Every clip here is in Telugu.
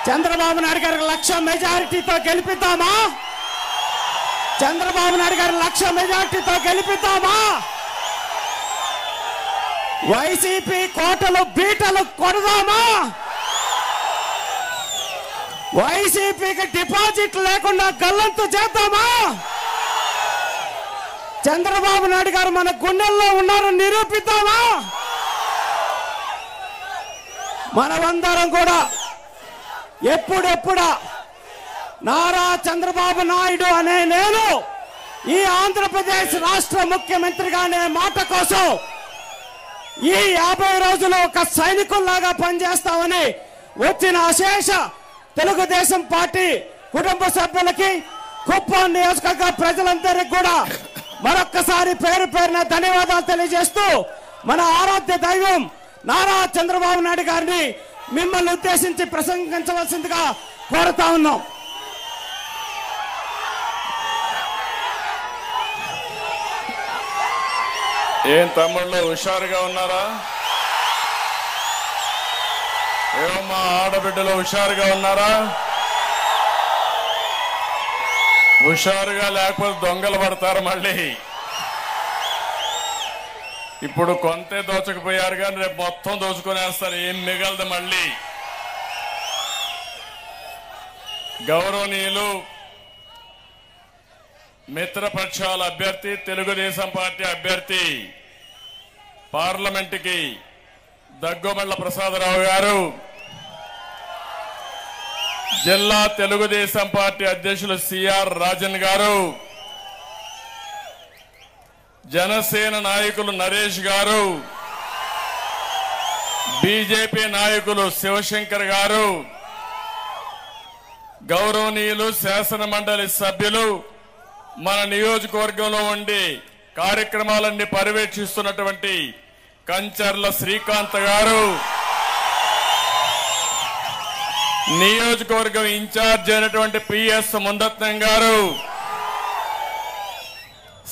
చంద్రబాబు నాయుడు గారి 1,00,000 మెజారిటీతో గెలిపిద్దామా? చంద్రబాబు నాయుడు గారి 1,00,000 మెజారిటీతో గెలిపిద్దామా? వైసీపీ కోటలు బీటలు కొడదామా? వైసీపీకి డిపాజిట్ లేకుండా గల్లంతు చేద్దామా? చంద్రబాబు నాయుడు గారు మన గుండెల్లో ఉన్నారని నిరూపిద్దామా? మనమందరం కూడా ఎప్పుడెప్పుడా నారా చంద్రబాబు నాయుడు అనే నేను ఈ ఆంధ్రప్రదేశ్ రాష్ట్ర ముఖ్యమంత్రిగా అనే మాట కోసం ఈ 50 రోజులు ఒక సైనికుల్లాగా పనిచేస్తామని వచ్చిన అశేష తెలుగుదేశం పార్టీ కుటుంబ సభ్యులకి, కుప్పం నియోజకవర్గ ప్రజలందరికీ కూడా మరొక్కసారి పేరు పేరున ధన్యవాదాలు తెలియజేస్తూ మన ఆరాధ్య దైవం నారా చంద్రబాబు నాయుడు గారిని మిమ్మల్ని ఉద్దేశించి ప్రసంగించవలసిందిగా కోరుతా ఉన్నాం. ఏం తమ్ముళ్ళు హుషారుగా ఉన్నారా? ఏమమ్మా ఆడబిడ్డలు హుషారుగా ఉన్నారా? హుషారుగా లేకపోతే దొంగలు పడతారు మళ్ళీ. ఇప్పుడు కొంతే దోచకపోయారు కానీ రేపు మొత్తం దోచుకునేస్తారు, ఏం మిగలదు మళ్ళీ. గౌరవనీయులు మిత్రపక్షాల అభ్యర్థి, తెలుగుదేశం పార్టీ అభ్యర్థి, పార్లమెంటుకి దగ్గుమళ్ల ప్రసాదరావు గారు, జిల్లా తెలుగుదేశం పార్టీ అధ్యక్షులు సిఆర్ రాజన్ గారు, జనసేన నాయకులు నరేష్ గారు, బీజేపీ నాయకులు శివశంకర్ గారు, గౌరవనీయులు శాసన మండలి సభ్యులు, మన నియోజకవర్గంలో ఉండి కార్యక్రమాలన్నీ పర్యవేక్షిస్తున్నటువంటి కంచర్ల శ్రీకాంత్ గారు, నియోజకవర్గం ఇన్ఛార్జ్ అయినటువంటి పిఎస్ ముందత్నం గారు,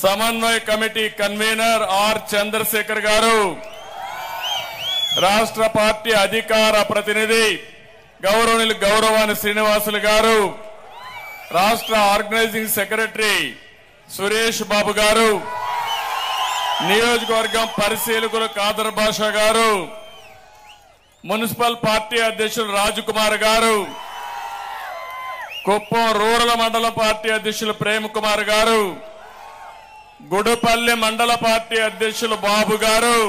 సమన్వయ కమిటీ కన్వీనర్ ఆర్ చంద్రశేఖర్ గారు, రాష్ట్ర పార్టీ అధికార ప్రతినిధి గౌరవనీయులు గౌరవాని శ్రీనివాసులు గారు, రాష్ట్ర ఆర్గనైజింగ్ సెక్రటరీ సురేష్ బాబు గారు, నియోజకవర్గం పరిశీలకులు కాదర్ బాషా గారు, మున్సిపల్ పార్టీ అధ్యక్షులు రాజకుమార్ గారు, కుప్పం రూరల్ మండల పార్టీ అధ్యక్షులు ప్రేమ్ కుమార్ గారు, గుడుపల్లి మండల పార్టీ అధ్యక్షులు బాబు గారు,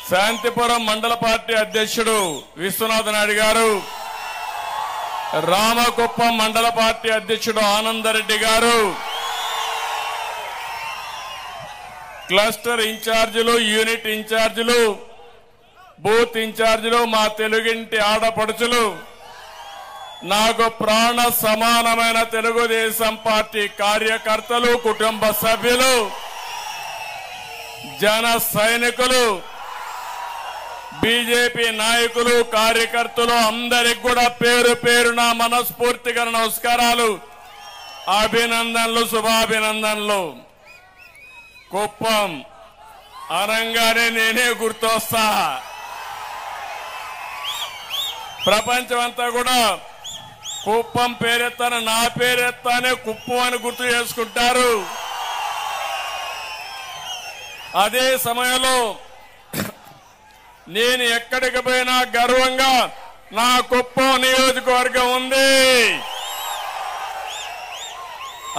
శాంతిపురం మండల పార్టీ అధ్యక్షుడు విశ్వనాథ నాయుడు గారు, రామకుప్పం మండల పార్టీ అధ్యక్షుడు ఆనందరెడ్డి గారు, క్లస్టర్ ఇన్ఛార్జీలు, యూనిట్ ఇన్ఛార్జీలు, బూత్ ఇన్ఛార్జీలు, మా తెలుగింటి ఆడపడుచులు, నాకు ప్రాణ సమానమైన తెలుగుదేశం పార్టీ కార్యకర్తలు, కుటుంబ సభ్యులు, జన సైనికులు, బీజేపీ నాయకులు, కార్యకర్తలు అందరికి కూడా పేరు పేరున మనస్ఫూర్తిగా నమస్కారాలు, అభినందనలు, శుభాభినందనలు. కుప్పం అనంగానే నేనే గుర్తొస్తా. ప్రపంచమంతా కూడా కుప్పం పేరెత్తాను, నా పేరెత్తానే కుప్పం అని గుర్తు చేసుకుంటారు. అదే సమయంలో నేను ఎక్కడికి పోయినా గర్వంగా నా కుప్పం నియోజకవర్గం ఉంది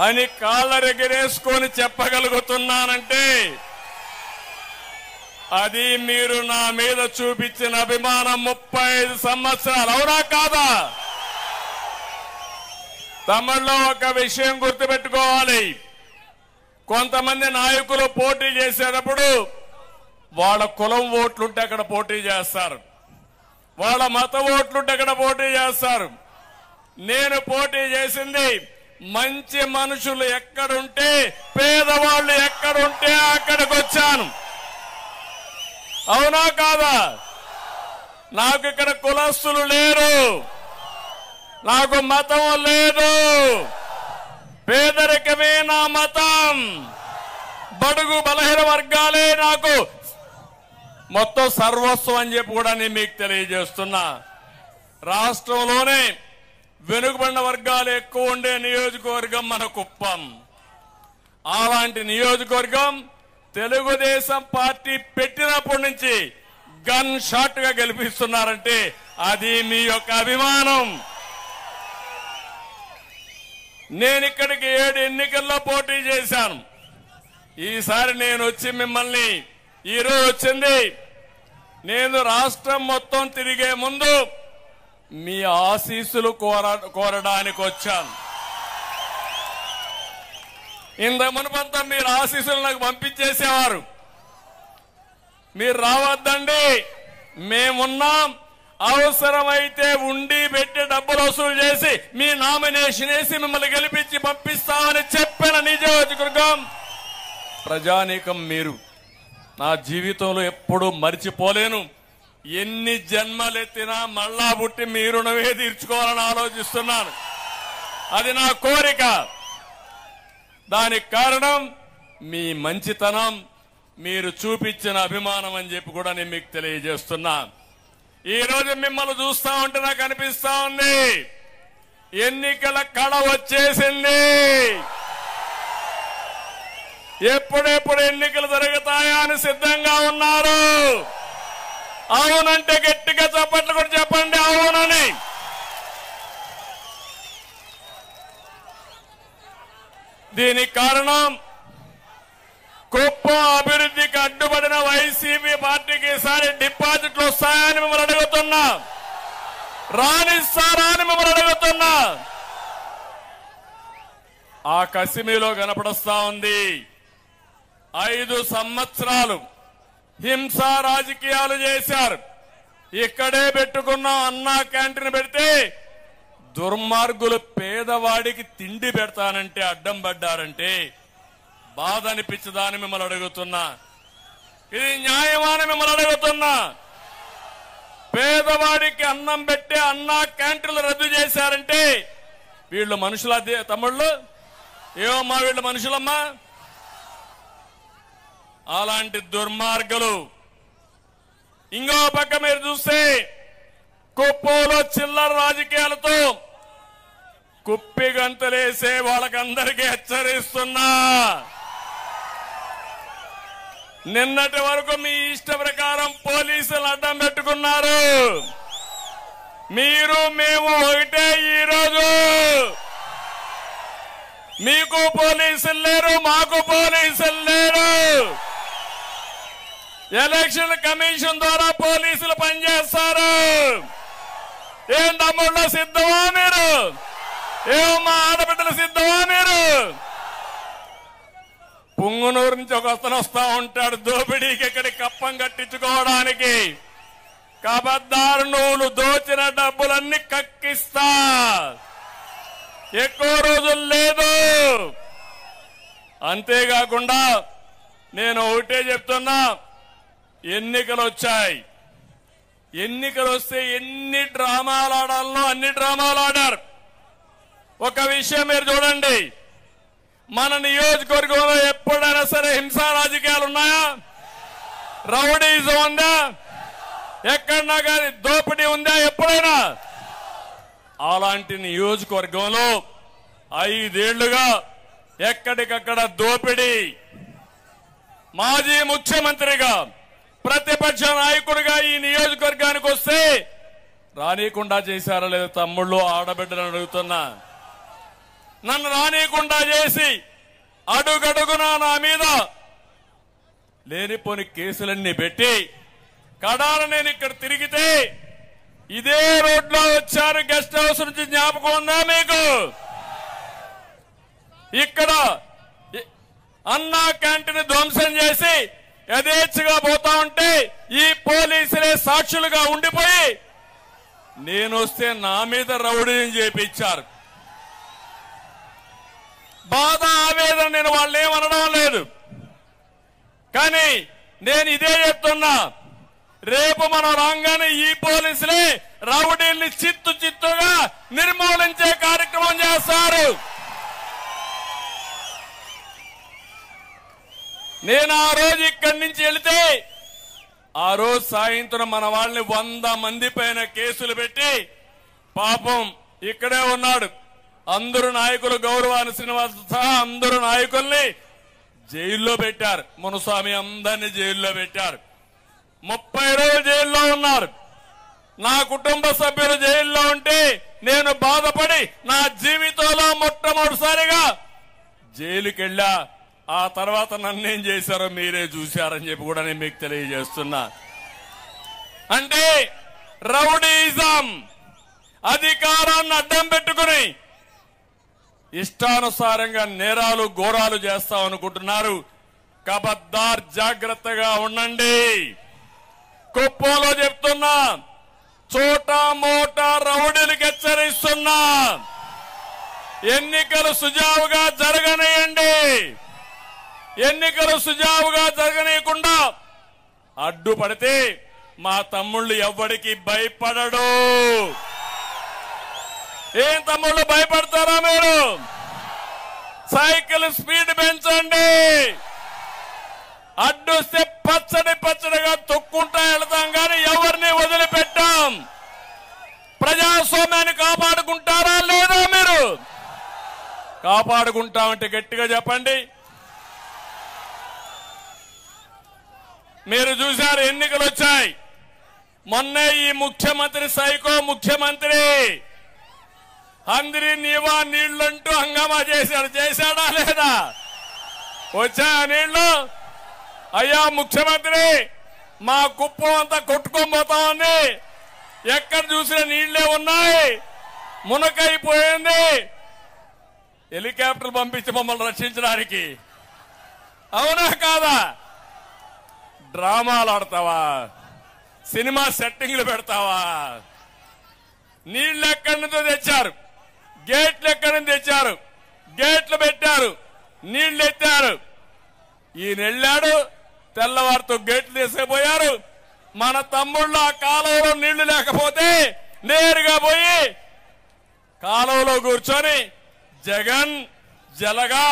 అని కాళ్ళరెగరేసుకొని చెప్పగలుగుతున్నానంటే అది మీరు నా మీద చూపించిన అభిమానం. 35 సంవత్సరాలు, అవునా కాదా? తమిళలో ఒక విషయం గుర్తుపెట్టుకోవాలి. కొంతమంది నాయకులు పోటీ చేసేటప్పుడు వాళ్ళ కులం ఓట్లుంటే అక్కడ పోటీ చేస్తారు, వాళ్ళ మత ఓట్లుంటే అక్కడ పోటీ చేస్తారు. నేను పోటీ చేసింది మంచి మనుషులు ఎక్కడుంటే, పేదవాళ్ళు ఎక్కడుంటే అక్కడికి వచ్చాను, అవునా కాదా? నాకు ఇక్కడ కులస్తులు లేరు, నాకు మతం లేదు, పేదరికమే నా మతం, బడుగు బలహీన వర్గాలే నాకు మొత్తం సర్వస్వం అని చెప్పి కూడా నేను మీకు తెలియజేస్తున్నా. రాష్ట్రంలోనే వెనుకబడిన వర్గాలు ఎక్కువ ఉండే నియోజకవర్గం మన కుప్పం. అలాంటి నియోజకవర్గం తెలుగుదేశం పార్టీ పెట్టినప్పటి నుంచి గన్ షాట్ గా గెలిపిస్తున్నారంటే అది మీ యొక్క అభిమానం. నేను ఇక్కడికి 7 ఎన్నికల్లో పోటీ చేశాను. ఈసారి నేను వచ్చి మిమ్మల్ని ఈరోజు వచ్చింది, నేను రాష్ట్రం మొత్తం తిరిగే ముందు మీ ఆశీస్సులు కోరడానికి వచ్చాను. ఇంత మునుపంతా మీరు ఆశీస్సులు నాకు పంపించేసేవారు. మీరు రావద్దండి, మేమున్నాం, అవసరమైతే ఉండి పెట్టి డబ్బులు వసూలు చేసి మీ నామినేషన్ వేసి మిమ్మల్ని గెలిపించి పంపిస్తామని చెప్పిన నియోజకవర్గం ప్రజానీకం మీరు. నా జీవితంలో ఎప్పుడూ మర్చిపోలేను. ఎన్ని జన్మలెత్తినా మళ్ళా పుట్టి మీ రుణమే తీర్చుకోవాలని ఆలోచిస్తున్నాను. అది నా కోరిక. దానికి కారణం మీ మంచితనం, మీరు చూపించిన అభిమానం అని చెప్పి కూడా నేను మీకు తెలియజేస్తున్నా. ఈ రోజు మిమ్మల్ని చూస్తా ఉంటే నాకు అనిపిస్తా ఉంది ఎన్నికల కళ వచ్చేసింది. ఎప్పుడెప్పుడు ఎన్నికలు జరుగుతాయా అని సిద్ధంగా ఉన్నారు. అవునంటే గట్టిగా చప్పట్లు కూడా చెప్పండి అవునని. దీనికి కారణం కుప్పం అభివృద్ధికి అడ్డుపడిన వైసీపీ పార్టీకి ఈసారి డిపాజిట్లు వస్తాయని మిమ్మల్ని అడుగుతున్నా, రాణిస్తారా అని మిమ్మల్ని అడుగుతున్నా. ఆ కసి మీలో కనపడస్తా ఉంది. 5 సంవత్సరాలు హింసా రాజకీయాలు చేశారు. ఇక్కడే పెట్టుకున్న అన్నా క్యాంటీన్ పెడితే దుర్మార్గులు పేదవాడికి తిండి పెడతానంటే అడ్డం పడ్డారంటే బాధ అనిపించదాని మిమ్మల్ని అడుగుతున్నా. ఇది న్యాయమాని మిమ్మల్ని అడుగుతున్నా. పేదవాడికి అన్నం పెట్టే అన్నా క్యాంటీన్లు రద్దు చేశారంటే వీళ్ళు మనుషుల తమ్ముళ్ళు ఏమమ్మా, వీళ్ళు మనుషులమ్మా? అలాంటి దుర్మార్గులు. ఇంకో పక్క మీరు చూస్తే కుప్పంలో చిల్లర రాజకీయాలతో కుప్పి గంతలేసే వాళ్ళకందరికీ హెచ్చరిస్తున్నా. నిన్నటి వరకు మీ ఇష్ట ప్రకారం పోలీసులు అడ్డం పెట్టుకున్నారు. మీరు మేము ఒకటే. ఈరోజు మీకు పోలీసులు లేరు, మాకు పోలీసులు లేరు. ఎలక్షన్ కమిషన్ ద్వారా పోలీసులు పనిచేస్తారు. ఏం తమ్ముళ్ళ సిద్ధమా మీరు? ఏమమ్మా ఆడబిడ్డలు సిద్ధమా మీరు? పుంగునూరు నుంచి ఒక అతను వస్తా ఉంటాడు దోపిడీకి ఇక్కడి కప్పం కట్టించుకోవడానికి. కబద్దారు, నువ్వు దోచిన డబ్బులన్నీ కక్కిస్తా. ఎక్కువ రోజులు లేదు. అంతేకాకుండా నేను ఒకటే చెప్తున్నా, ఎన్నికలు వచ్చాయి. ఎన్నికలు వస్తే ఎన్ని డ్రామాలు ఆడాలనో అన్ని డ్రామాలు ఆడారు. ఒక విషయం మీరు చూడండి, మన నియోజకవర్గంలో ఎప్పుడైనా సరే హింసా రాజకీయాలు ఉన్నాయా? రౌడీజం ఉందా? ఎక్కడన్నా కానీ దోపిడీ ఉందా ఎప్పుడైనా? అలాంటి నియోజకవర్గంలో 5 ఏళ్లుగా ఎక్కడికక్కడ దోపిడీ. మాజీ ముఖ్యమంత్రిగా, ప్రతిపక్ష నాయకుడిగా ఈ నియోజకవర్గానికి వస్తే రానీయకుండా చేశారా లేదా తమ్ముళ్ళు ఆడబిడ్డలను అడుగుతున్నా. నన్ను రానీయకుండా చేసి అడుగడుగునా నా మీద లేనిపోని కేసులన్నీ పెట్టి కడాల నేను ఇక్కడ తిరిగితే ఇదే రోడ్లో వచ్చారు. గెస్ట్ హౌస్ నుంచి జ్ఞాపకం ఉందా మీకు? ఇక్కడ అన్నా క్యాంటీన్ ధ్వంసం చేసి యథేచ్ఛగా పోతా ఉంటే ఈ పోలీసులే సాక్షులుగా ఉండిపోయి నేను వస్తే నా మీద రౌడీని చేపించారు. బాధ, ఆవేదన నేను వాళ్ళు ఏమనడం లేదు. కానీ నేను ఇదే చెప్తున్నా, రేపు మనం రాగానే ఈ పోలీసులే రౌడీల్ని చిత్తుగా నిర్మూలించే కార్యక్రమం చేస్తారు. నేను ఆ రోజు ఇక్కడి నుంచి వెళితే ఆ రోజు సాయంత్రం మన వాళ్ళని 100 మంది పైన కేసులు పెట్టి పాపం ఇక్కడే ఉన్నాడు. అందరు నాయకులు గౌరవాన్ని శ్రీనివాస్ సహా అందరు నాయకుల్ని జైల్లో పెట్టారు. మునుస్వామి అందరినీ జైల్లో పెట్టారు. 30 రోజులు జైల్లో ఉన్నారు. నా కుటుంబ సభ్యులు జైల్లో ఉంటే నేను బాధపడి నా జీవితంలో మొట్టమొదటిసారిగా జైలుకి వెళ్ళా. ఆ తర్వాత నన్నేం చేశారో మీరే చూశారని చెప్పి కూడా నేను మీకు తెలియజేస్తున్నా. అంటే రౌడీయిజం, అధికారాన్ని అడ్డం పెట్టుకుని ఇష్టానుసారంగా నేరాలు ఘోరాలు చేస్తామనుకుంటున్నారు. కబద్దార్, జాగ్రత్తగా ఉండండి. కుప్పంలో చెప్తున్నా, చోటా మోటా రౌడీలకు హెచ్చరిస్తున్నా. ఎన్నికలు సుజావుగా జరగనియండి. ఎన్నికలు సుజావుగా జరగనీయకుండా అడ్డుపడితే మా తమ్ముళ్ళు ఎవ్వడికి భయపడడు. ఏం తమ్ముళ్ళు భయపడతారా మీరు? సైకిల్ స్పీడ్ పెంచండి. అడ్డొస్తే పచ్చడిగా తొక్కుంటా వెళతాం కానీ ఎవరిని వదిలిపెట్టాం. ప్రజాస్వామ్యాన్ని కాపాడుకుంటారా లేదా? మీరు కాపాడుకుంటామంటే గట్టిగా చెప్పండి. మీరు చూశారు, ఎన్నికలు వచ్చాయి. మొన్నే ఈ ముఖ్యమంత్రి సైకో ముఖ్యమంత్రి అందరి నీవా నీళ్లంటూ హంగామా చేశాడా లేదా? వచ్చాయా నీళ్లు? అయ్యా ముఖ్యమంత్రి, మా కుప్పం అంతా కొట్టుకోబోతా ఉంది. ఎక్కడ చూసినా నీళ్లే ఉన్నాయి, మునకైపోయింది. హెలికాప్టర్లు పంపించి మమ్మల్ని రక్షించడానికి. అవునా కాదా? డ్రామాలు ఆడతావా? సినిమా సెట్టింగ్లు పెడతావా? నీళ్లు ఎక్కడి నుంచో తెచ్చారు, గేట్లు ఎక్కడి నుంచి తెచ్చారు, గేట్లు పెట్టారు, నీళ్లు ఎత్తారు. ఈయన వెళ్ళాడు, తెల్లవారితో గేట్లు తీసుకుపోయారు. మన తమ్ముళ్ళు ఆ కాలువలో నీళ్లు లేకపోతే నేరుగా పోయి కాలువలో కూర్చొని జగన్ జలగా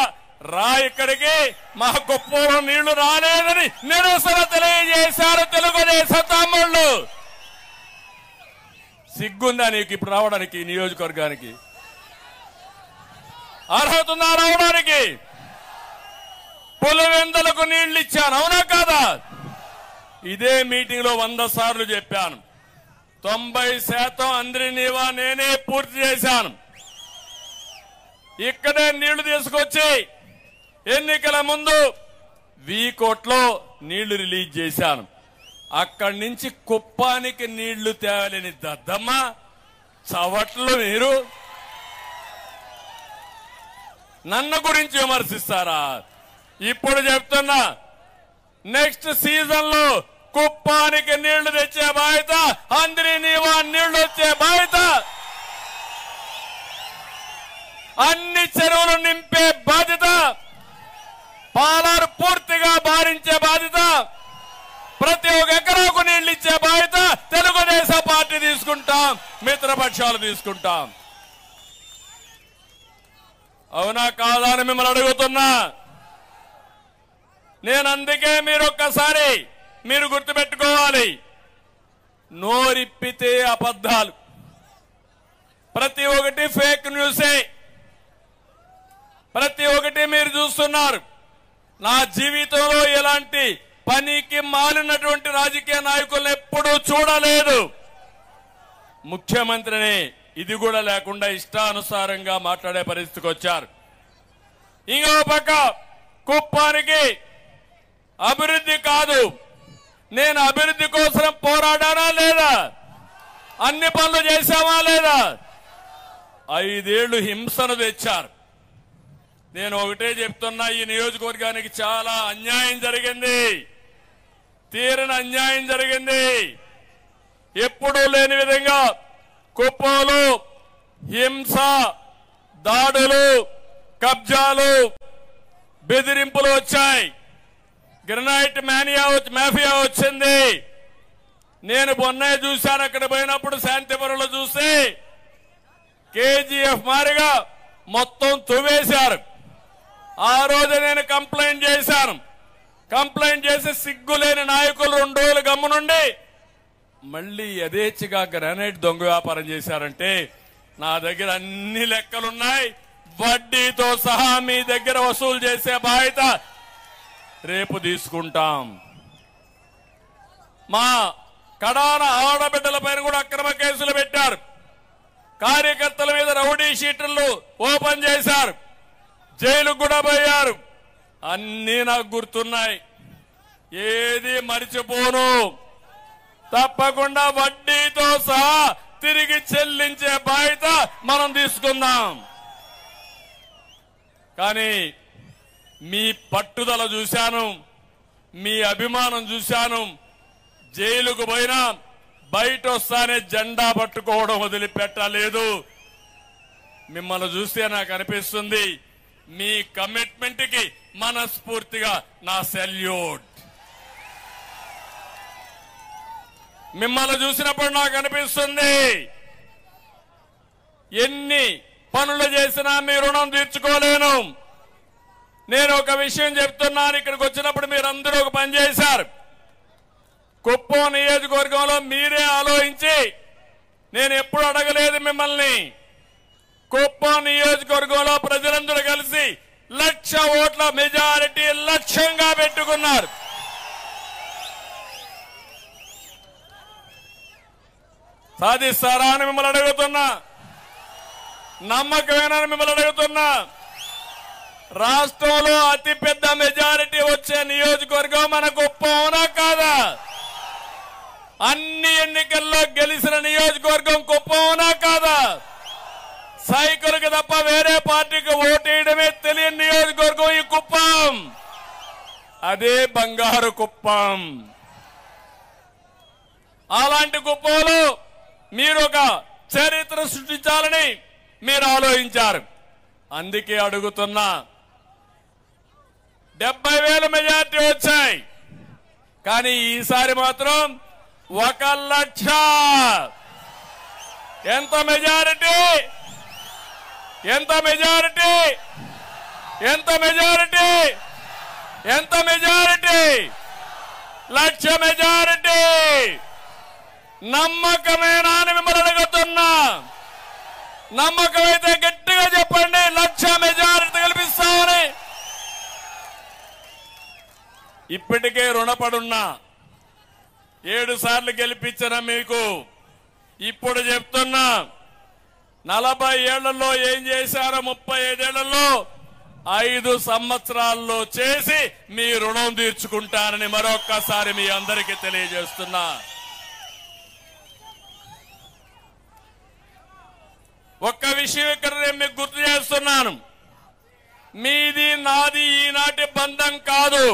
రా, ఇక్కడికి మా కుప్పంలో నీళ్లు రాలేదని నిరసన తెలియజేశారు తెలుగుదేశం తమ్ముళ్ళు. సిగ్గుందా నీకు ఇప్పుడు రావడానికి? నియోజకవర్గానికి అర్హత ఉందా రావడానికి? పులివెందులకు నీళ్లు ఇచ్చాను, అవునా కాదా? ఇదే మీటింగ్ లో 100 సార్లు చెప్పాను. 90% అందరి నీవా నేనే పూర్తి చేశాను. ఇక్కడే నీళ్లు తీసుకొచ్చి ఎన్నికల ముందు వీకోట్లో నీళ్లు రిలీజ్ చేశాను. అక్కడి నుంచి కుప్పానికి నీళ్లు తేవాలని దద్దమ్మ చవట్లు. మీరు నన్ను గురించి విమర్శిస్తారా? ఇప్పుడు చెప్తున్నా, నెక్స్ట్ సీజన్ లో కుప్పానికి నీళ్లు తెచ్చే బాధ్యత, అందరి నీవా నీళ్లు వచ్చే బాధ్యత, అన్ని చెరువులు నింపే బాధ్యత, పాలారు పూర్తిగా భారించే బాధ్యత, ప్రతి ఒక్క ఎకరాకు నీళ్లు ఇచ్చే బాధ్యత తెలుగుదేశం పార్టీ తీసుకుంటాం, మిత్రపక్షాలు తీసుకుంటాం. అవునా కాదా అని మిమ్మల్ని అడుగుతున్నా. నేను అందుకే మీరు ఒక్కసారి మీరు గుర్తుపెట్టుకోవాలి, నోరిప్పితే అబద్ధాలు, ప్రతి ఒక్కటి ఫేక్ న్యూసే, ప్రతి ఒక్కటి మీరు చూస్తున్నారు. నా జీవితంలో ఎలాంటి పనికి మాలినటువంటి రాజకీయ నాయకులను ఎప్పుడూ చూడలేదు. ముఖ్యమంత్రిని ఇది కూడా లేకుండా ఇష్టానుసారంగా మాట్లాడే పరిస్థితికి వచ్చారు. ఇంకో పక్క కుప్పానికి అభివృద్ధి కాదు, నేను అభివృద్ధి కోసం పోరాడానా లేదా? అన్ని పనులు చేశామా లేదా? 5 ఏళ్లు హింసను తెచ్చారు. నేను ఒకటే చెప్తున్నా, ఈ నియోజకవర్గానికి చాలా అన్యాయం జరిగింది, తీరని అన్యాయం జరిగింది. ఎప్పుడూ లేని విధంగా కుప్పంలో హింస, దాడులు, కబ్జాలు, బెదిరింపులు వచ్చాయి. గ్రనైట్ మాఫియా వచ్చింది. నేను మొన్నే చూశాను, అక్కడ పోయినప్పుడు శాంతిపురంలో చూస్తే కేజీఎఫ్ మారిగా మొత్తం తువ్వేశారు. ఆ రోజు నేను కంప్లైంట్ చేశాను. కంప్లైంట్ చేసి సిగ్గులేని నాయకులు 2 రోజులు గమ్మునుండి మళ్ళీ యథేచ్ఛగా గ్రానైట్ దొంగ వ్యాపారం చేశారంటే నా దగ్గర అన్ని లెక్కలున్నాయి. వడ్డీతో సహా మీ దగ్గర వసూలు చేసే బాధ్యత రేపు తీసుకుంటాం. మా కడాన ఆడబిడ్డల పైన కూడా అక్రమ కేసులు పెట్టారు. కార్యకర్తల మీద రౌడీ షీటర్లు ఓపెన్ చేశారు. జైలుకు కూడా పోయారు. అన్నీ నాకు గుర్తున్నాయి. ఏది మరిచిపోను. తప్పకుండా వడ్డీతో సహా తిరిగి చెల్లించే బాధ్యత మనం తీసుకుందాం. కానీ మీ పట్టుదల చూశాను, మీ అభిమానం చూశాను. జైలుకు పోయినా బయట వస్తానే జెండా పట్టుకోవడం వదిలిపెట్టలేదు. మిమ్మల్ని చూస్తే నాకు అనిపిస్తుంది మీ కమిట్మెంట్ కి మనస్ఫూర్తిగా నా సెల్యూట్. మిమ్మల్ని చూసినప్పుడు నాకు అనిపిస్తుంది ఎన్ని పనులు చేసినా మీ రుణం తీర్చుకోలేను. నేను ఒక విషయం చెప్తున్నాను. ఇక్కడికి వచ్చినప్పుడు మీరందరూ ఒక పని చేశారు. కుప్పం నియోజకవర్గంలో మీరే ఆలోచించి, నేను ఎప్పుడు అడగలేదు మిమ్మల్ని, కుప్పం నియోజకవర్గంలో ప్రజలందరూ కలిసి 1,00,000 ఓట్ల మెజారిటీ లక్ష్యంగా పెట్టుకున్నారు. సాధిస్తారా అని మిమ్మల్ని అడుగుతున్నా. నమ్మకమేనని మిమ్మల్ని అడుగుతున్నా. రాష్ట్రంలో అతిపెద్ద మెజారిటీ వచ్చే నియోజకవర్గం మన కుప్పం, అవునా కాదా? అన్ని ఎన్నికల్లో గెలిచిన నియోజకవర్గం కుప్పం, అవునా కాదా? సైకిల్కి తప్ప వేరే పార్టీకి ఓటేయడమే తెలియని నియోజకవర్గం ఈ కుప్పం. అదే బంగారు కుప్పం. అలాంటి కుప్పంలో మీరు ఒక చరిత్ర సృష్టించాలని మీరు ఆలోచించారు. అందుకే అడుగుతున్నా. 70,000 మెజార్టీ వచ్చాయి. కానీ ఈసారి మాత్రం 1,00,000. ఎంత మెజారిటీ? ఎంత మెజారిటీ? ఎంత మెజారిటీ? ఎంత మెజారిటీ? 1,00,000 మెజారిటీ. నమ్మకమేనా అని మిమ్మల్ని అడుగుతున్నా. నమ్మకమైతే గట్టిగా చెప్పండి. 1,00,000 మెజారిటీ గెలిపిస్తామని. ఇప్పటికే రుణపడున్నా. 7 సార్లు గెలిపించిన మీకు ఇప్పుడు చెప్తున్నా, 40 ఏళ్లలో ఏం చేశారో 35 ఏళ్లలో 5 సంవత్సరాల్లో చేసి మీ రుణం తీర్చుకుంటానని మరొక్కసారి మీ అందరికీ తెలియజేస్తున్నా. ఒక్క విషయం ఇక్కడ నేను మీకు గుర్తు చేస్తున్నాను. మీది నాది ఈనాటి బంధం కాదు.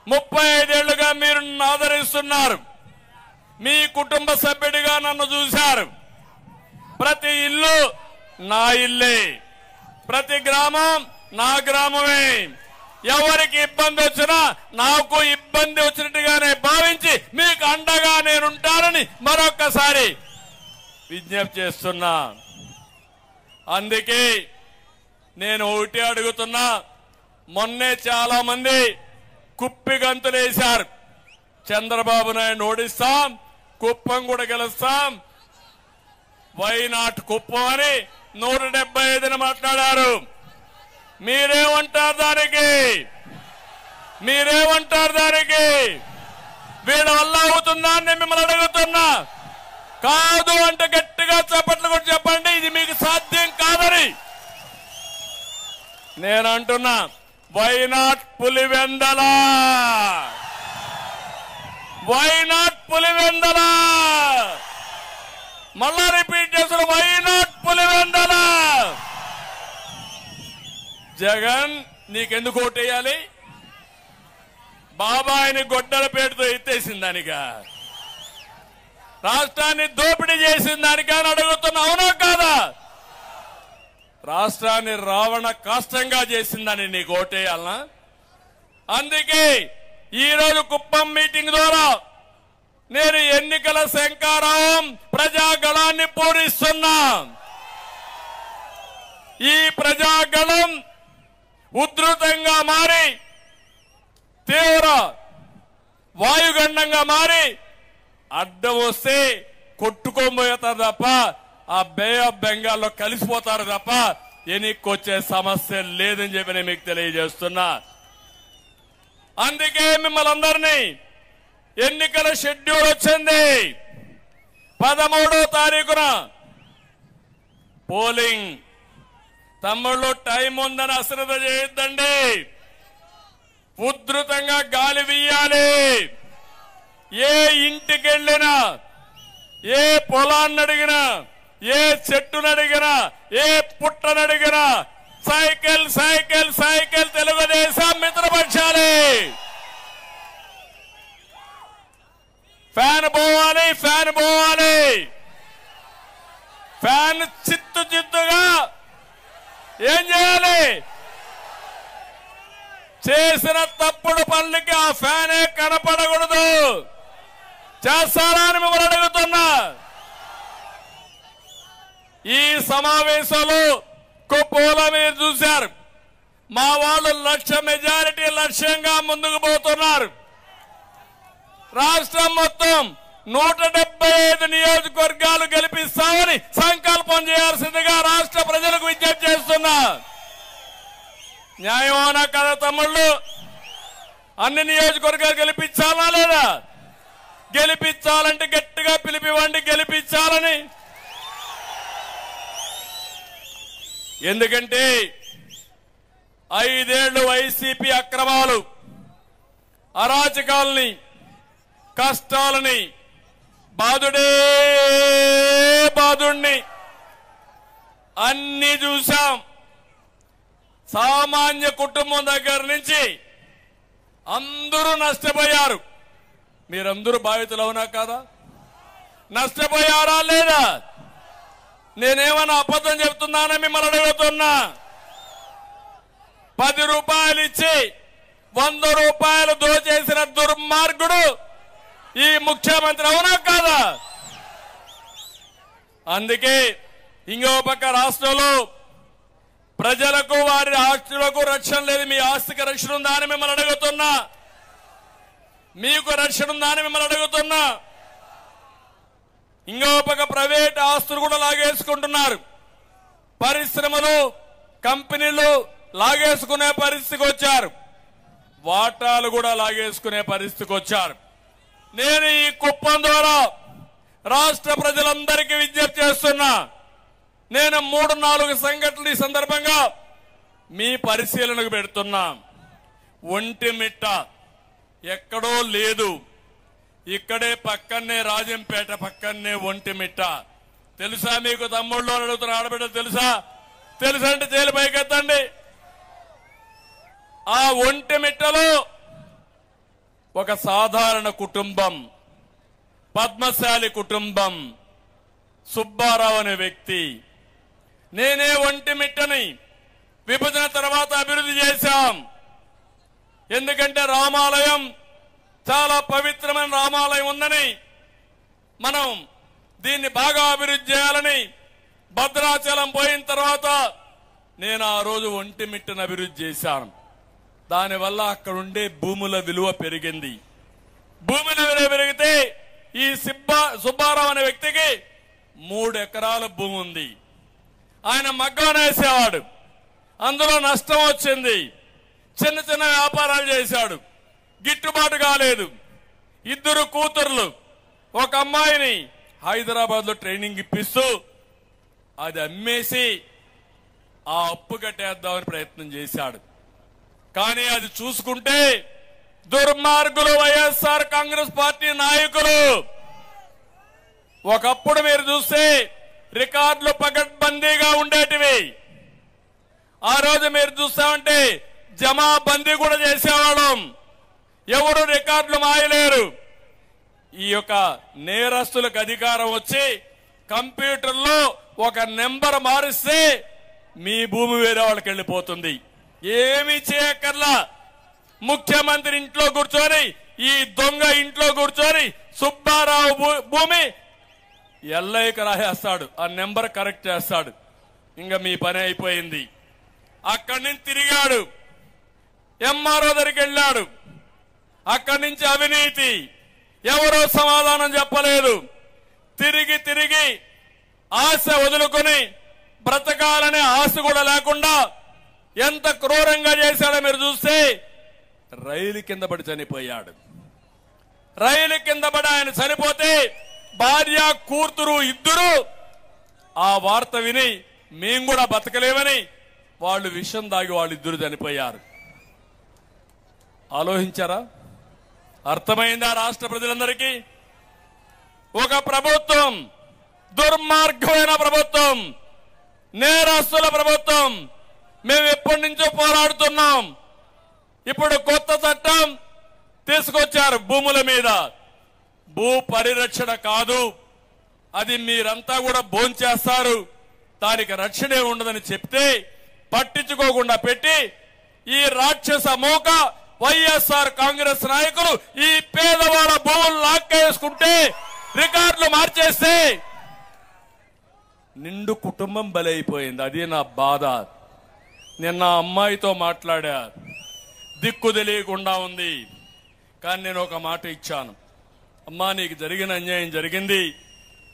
35 ఏళ్లుగా మీరు నన్ను ఆదరిస్తున్నారు. మీ కుటుంబ సభ్యుడిగా నన్ను చూశారు. ప్రతి ఇల్లు నా ఇల్లే, ప్రతి గ్రామం నా గ్రామమే. ఎవరికి ఇబ్బంది వచ్చినా నాకు ఇబ్బంది వచ్చినట్టుగానే భావించి మీకు అండగా నేనుంటానని మరొక్కసారి విజ్ఞప్తి చేస్తున్నా. అందుకే నేను ఒకటి అడుగుతున్నా. మొన్నే చాలా మంది కుప్పి గంతులేశారు. చంద్రబాబు నాయుడు ఓడిస్తాం, కుప్పం కూడా గెలుస్తాం, వై నాట్ కుప్పం అని 175 మాట్లాడారు. మీరేమంటారు దానికి? మీరేమంటారు దానికి? వీళ్ళ వల్ల అవుతుందా అని మిమ్మల్ని అడుగుతున్నా. కాదు అంటే గట్టిగా చప్పట్లు కూడా చెప్పండి. ఇది మీకు సాధ్యం కాదని నేను అంటున్నా. Why not Pulivendula? Why not Pulivendula? మళ్ళా రిపీట్ చేస్తున్న వై నాట్ పులివెందల? జగన్ నీకెందుకు ఓటేయాలి? బాబాయిని గొడ్డల పేరుతో ఎత్తేసిన దానిగా, రాష్ట్రాన్ని దోపిడీ చేసిన దానిగా అని అడుగుతున్నా. అవునా కాదా? రాష్ట్రాన్ని రావణ కాష్టంగా చేసిందని నీకు ఓటేయాలనా? అందుకే ఈరోజు కుప్పం మీటింగ్ ద్వారా నేను ఎన్నికల శంఖారావం ప్రజాగళాన్ని పూరిస్తున్నా. ఈ ప్రజాగళం ఉధృతంగా మారి తీవ్ర వాయుగండంగా మారి అడ్డం వస్తే కొట్టుకోబోతారు తప్ప ఆ బే ఆఫ్ బెంగాల్లో కలిసిపోతారు తప్ప ఎన్నికొచ్చే సమస్య లేదని చెప్పి నేను మీకు తెలియజేస్తున్నా. అందుకే మిమ్మల్ని అందరినీ ఎన్నికల షెడ్యూల్ వచ్చింది. 13వ తారీఖున పోలింగ్. తమ్ముళ్ళు టైం ఉందని అశ్రద్ధ చేయొద్దండి. ఉధృతంగా గాలి వీయాలి. ఏ ఇంటికి వెళ్ళినా, ఏ పొలాన్ని అడిగినా, ఏ చెట్టును అడిగినా, ఏ పుట్టను అడిగినా సైకిల్ సైకిల్ సైకిల్ తెలుగుదేశం మిత్రపక్షాలే. ఫ్యాన్ పోవాలి, ఫ్యాన్ పోవాలి. ఫ్యాన్ చిత్తుగా ఏం చేయాలి? చేసిన తప్పుడు పనులకి ఆ ఫ్యానే కనపడకూడదు. చేస్తారా అని మిమ్మల్ని అడుగుతున్నా. ఈ సమావేశంలో కుప్పంలో మీరు చూశారు. మా వాళ్ళు 1,00,000 మెజారిటీ లక్ష్యంగా ముందుకు పోతున్నారు. రాష్ట్రం మొత్తం 175 నియోజకవర్గాలు గెలిపిస్తామని సంకల్పం చేయాల్సిందిగా రాష్ట్ర ప్రజలకు విజ్ఞప్తి చేస్తున్నా. న్యాయమోనా కదా తమ్ముళ్ళు? అన్ని నియోజకవర్గాలు గెలిపించాలా లేదా? గెలిపించాలంటే గట్టిగా పిలిపివ్వండి, గెలిపించాలని. ఎందుకంటే 5 ఏళ్లు వైసీపీ అక్రమాలు, అరాచకాలని, కష్టాలని, బాధుడే బాధుడిని అన్ని చూశాం. సామాన్య కుటుంబం దగ్గర నుంచి అందరూ నష్టపోయారు. మీరందరూ బాధితులు అవునా కాదా? నష్టపోయారా లేదా? నేనేమన్నా అబద్ధం చెప్తున్నానని మిమ్మల్ని అడుగుతున్నా. 10 రూపాయలు ఇచ్చి 100 రూపాయలు దోచేసిన దుర్మార్గుడు ఈ ముఖ్యమంత్రి అవునా కాదా? అందుకే ఇంకో పక్క రాష్ట్రంలో ప్రజలకు, వారి ఆస్తులకు రక్షణ లేదు. మీ ఆస్తికి రక్షణ ఉందా అని మిమ్మల్ని అడుగుతున్నా. మీకు రక్షణ ఉందా అని మిమ్మల్ని అడుగుతున్నా. ఇంకో పక్క ప్రైవేట్ ఆస్తులు కూడా లాగేసుకుంటున్నారు. పరిశ్రమలు, కంపెనీలు లాగేసుకునే పరిస్థితికి వచ్చారు. వాటాలు కూడా లాగేసుకునే పరిస్థితికి వచ్చారు. నేను ఈ కుప్పం ద్వారా రాష్ట్ర ప్రజలందరికీ విజ్ఞప్తి చేస్తున్నా. నేను 3-4 సంఘటనలు ఈ సందర్భంగా మీ పరిశీలనకు పెడుతున్నా. ఒంటిమిట్ట ఎక్కడో లేదు, ఇక్కడే పక్కనే, రాజంపేట పక్కనే ఒంటిమిట్ట. తెలుసా మీకు? తమ్ముళ్ళు అడుగుతున్న ఆడబిడ్డ తెలుసా? తెలుసంటే చేలు పైకెత్తండి. ఆ ఒంటిమిట్టలో ఒక సాధారణ కుటుంబం, పద్మశాలి కుటుంబం, సుబ్బారావు అనే వ్యక్తి. నేనే ఒంటిమిట్టని విభజన తర్వాత అభివృద్ధి చేశాం. ఎందుకంటే రామాలయం చాలా పవిత్రమైన రామాలయం ఉందని, మనం దీన్ని బాగా అభివృద్ధి చేయాలని భద్రాచలం పోయిన తర్వాత నేను ఆ రోజు ఒంటిమిట్టను అభివృద్ధి చేశాను. దానివల్ల అక్కడ ఉండే భూముల విలువ పెరిగింది. భూముల విలువ పెరిగితే ఈ సుబ్బారావు అనే వ్యక్తికి 3 ఎకరాల భూమి ఉంది. ఆయన మగ్గం వేసేవాడు. అందులో నష్టం వచ్చింది. చిన్న చిన్న వ్యాపారాలు చేశాడు. గిట్టుబాటు కాలేదు. 2 కూతుర్లు, ఒక అమ్మాయిని హైదరాబాద్ లో ట్రైనింగ్ ఇప్పిస్తూ అది అమ్మేసి ఆ అప్పు కట్టేద్దామని ప్రయత్నం చేశాడు. కానీ అది చూసుకుంటే దుర్మార్గులు వైఎస్ఆర్ కాంగ్రెస్ పార్టీ నాయకులు. ఒకప్పుడు మీరు చూస్తే రికార్డులు పకడ్బందీగా ఉండేటివి. ఆ రోజు మీరు చూస్తామంటే జమాబందీ కూడా చేసేవాళ్ళం. ఎవరు రికార్డులు మాయలేరు. ఈ యొక్క నేరస్తులకు అధికారం వచ్చి కంప్యూటర్లో ఒక నెంబర్ మారిస్తే మీ భూమి వేరే వాళ్ళకి వెళ్ళిపోతుంది. ఏమీ చేయక్కర్లా. ముఖ్యమంత్రి ఇంట్లో కూర్చొని, ఈ దొంగ ఇంట్లో కూర్చొని సుబ్బారావు భూమి ఎల్ఐకి రాసేస్తాడు. ఆ నెంబర్ కరెక్ట్ చేస్తాడు. ఇంకా మీ పని అయిపోయింది. అక్కడి నుంచి తిరిగాడు, ఎంఆర్ఓ దగ్గరికి వెళ్ళాడు. అక్కడి నుంచి అవినీతి, ఎవరో సమాధానం చెప్పలేదు. తిరిగి తిరిగి ఆశ వదులుకొని బ్రతకాలనే ఆశ కూడా లేకుండా ఎంత క్రూరంగా చేశాడో మీరు చూస్తే రైలు కింద పడి చనిపోయాడు. రైలు కింద పడి ఆయన చనిపోతే భార్య కూతురు ఇద్దరు ఆ వార్త విని మేము కూడా బతకలేమని వాళ్ళు విషం దాగి వాళ్ళిద్దరు చనిపోయారు. ఆలోచించారా? అర్థమైందా రాష్ట్ర ప్రజలందరికీ? ఒక ప్రభుత్వం, దుర్మార్గమైన ప్రభుత్వం, నేరస్తుల ప్రభుత్వం. మేము ఎప్పటి నుంచో పోరాడుతున్నాం. ఇప్పుడు కొత్త చట్టం తీసుకొచ్చారు భూముల మీద. భూ పరిరక్షణ కాదు, అది మీరంతా కూడా భోంచేస్తారు, దానికి రక్షణే ఉండదని చెప్తే పట్టించుకోకుండా పెట్టి ఈ రాక్షస మోక వైఎస్ఆర్ కాంగ్రెస్ నాయకులు ఈ పేదవాళ్ళ భూములు లాక్కేసుకుంటే రికార్డులు మార్చేస్తే నిండు కుటుంబం బలైపోయింది. అది నా బాధ. నిన్న అమ్మాయితో మాట్లాడా, దిక్కు తెలియకుండా ఉంది. కానీ నేను ఒక మాట ఇచ్చాను, అమ్మా నీకు జరిగిన అన్యాయం జరిగింది,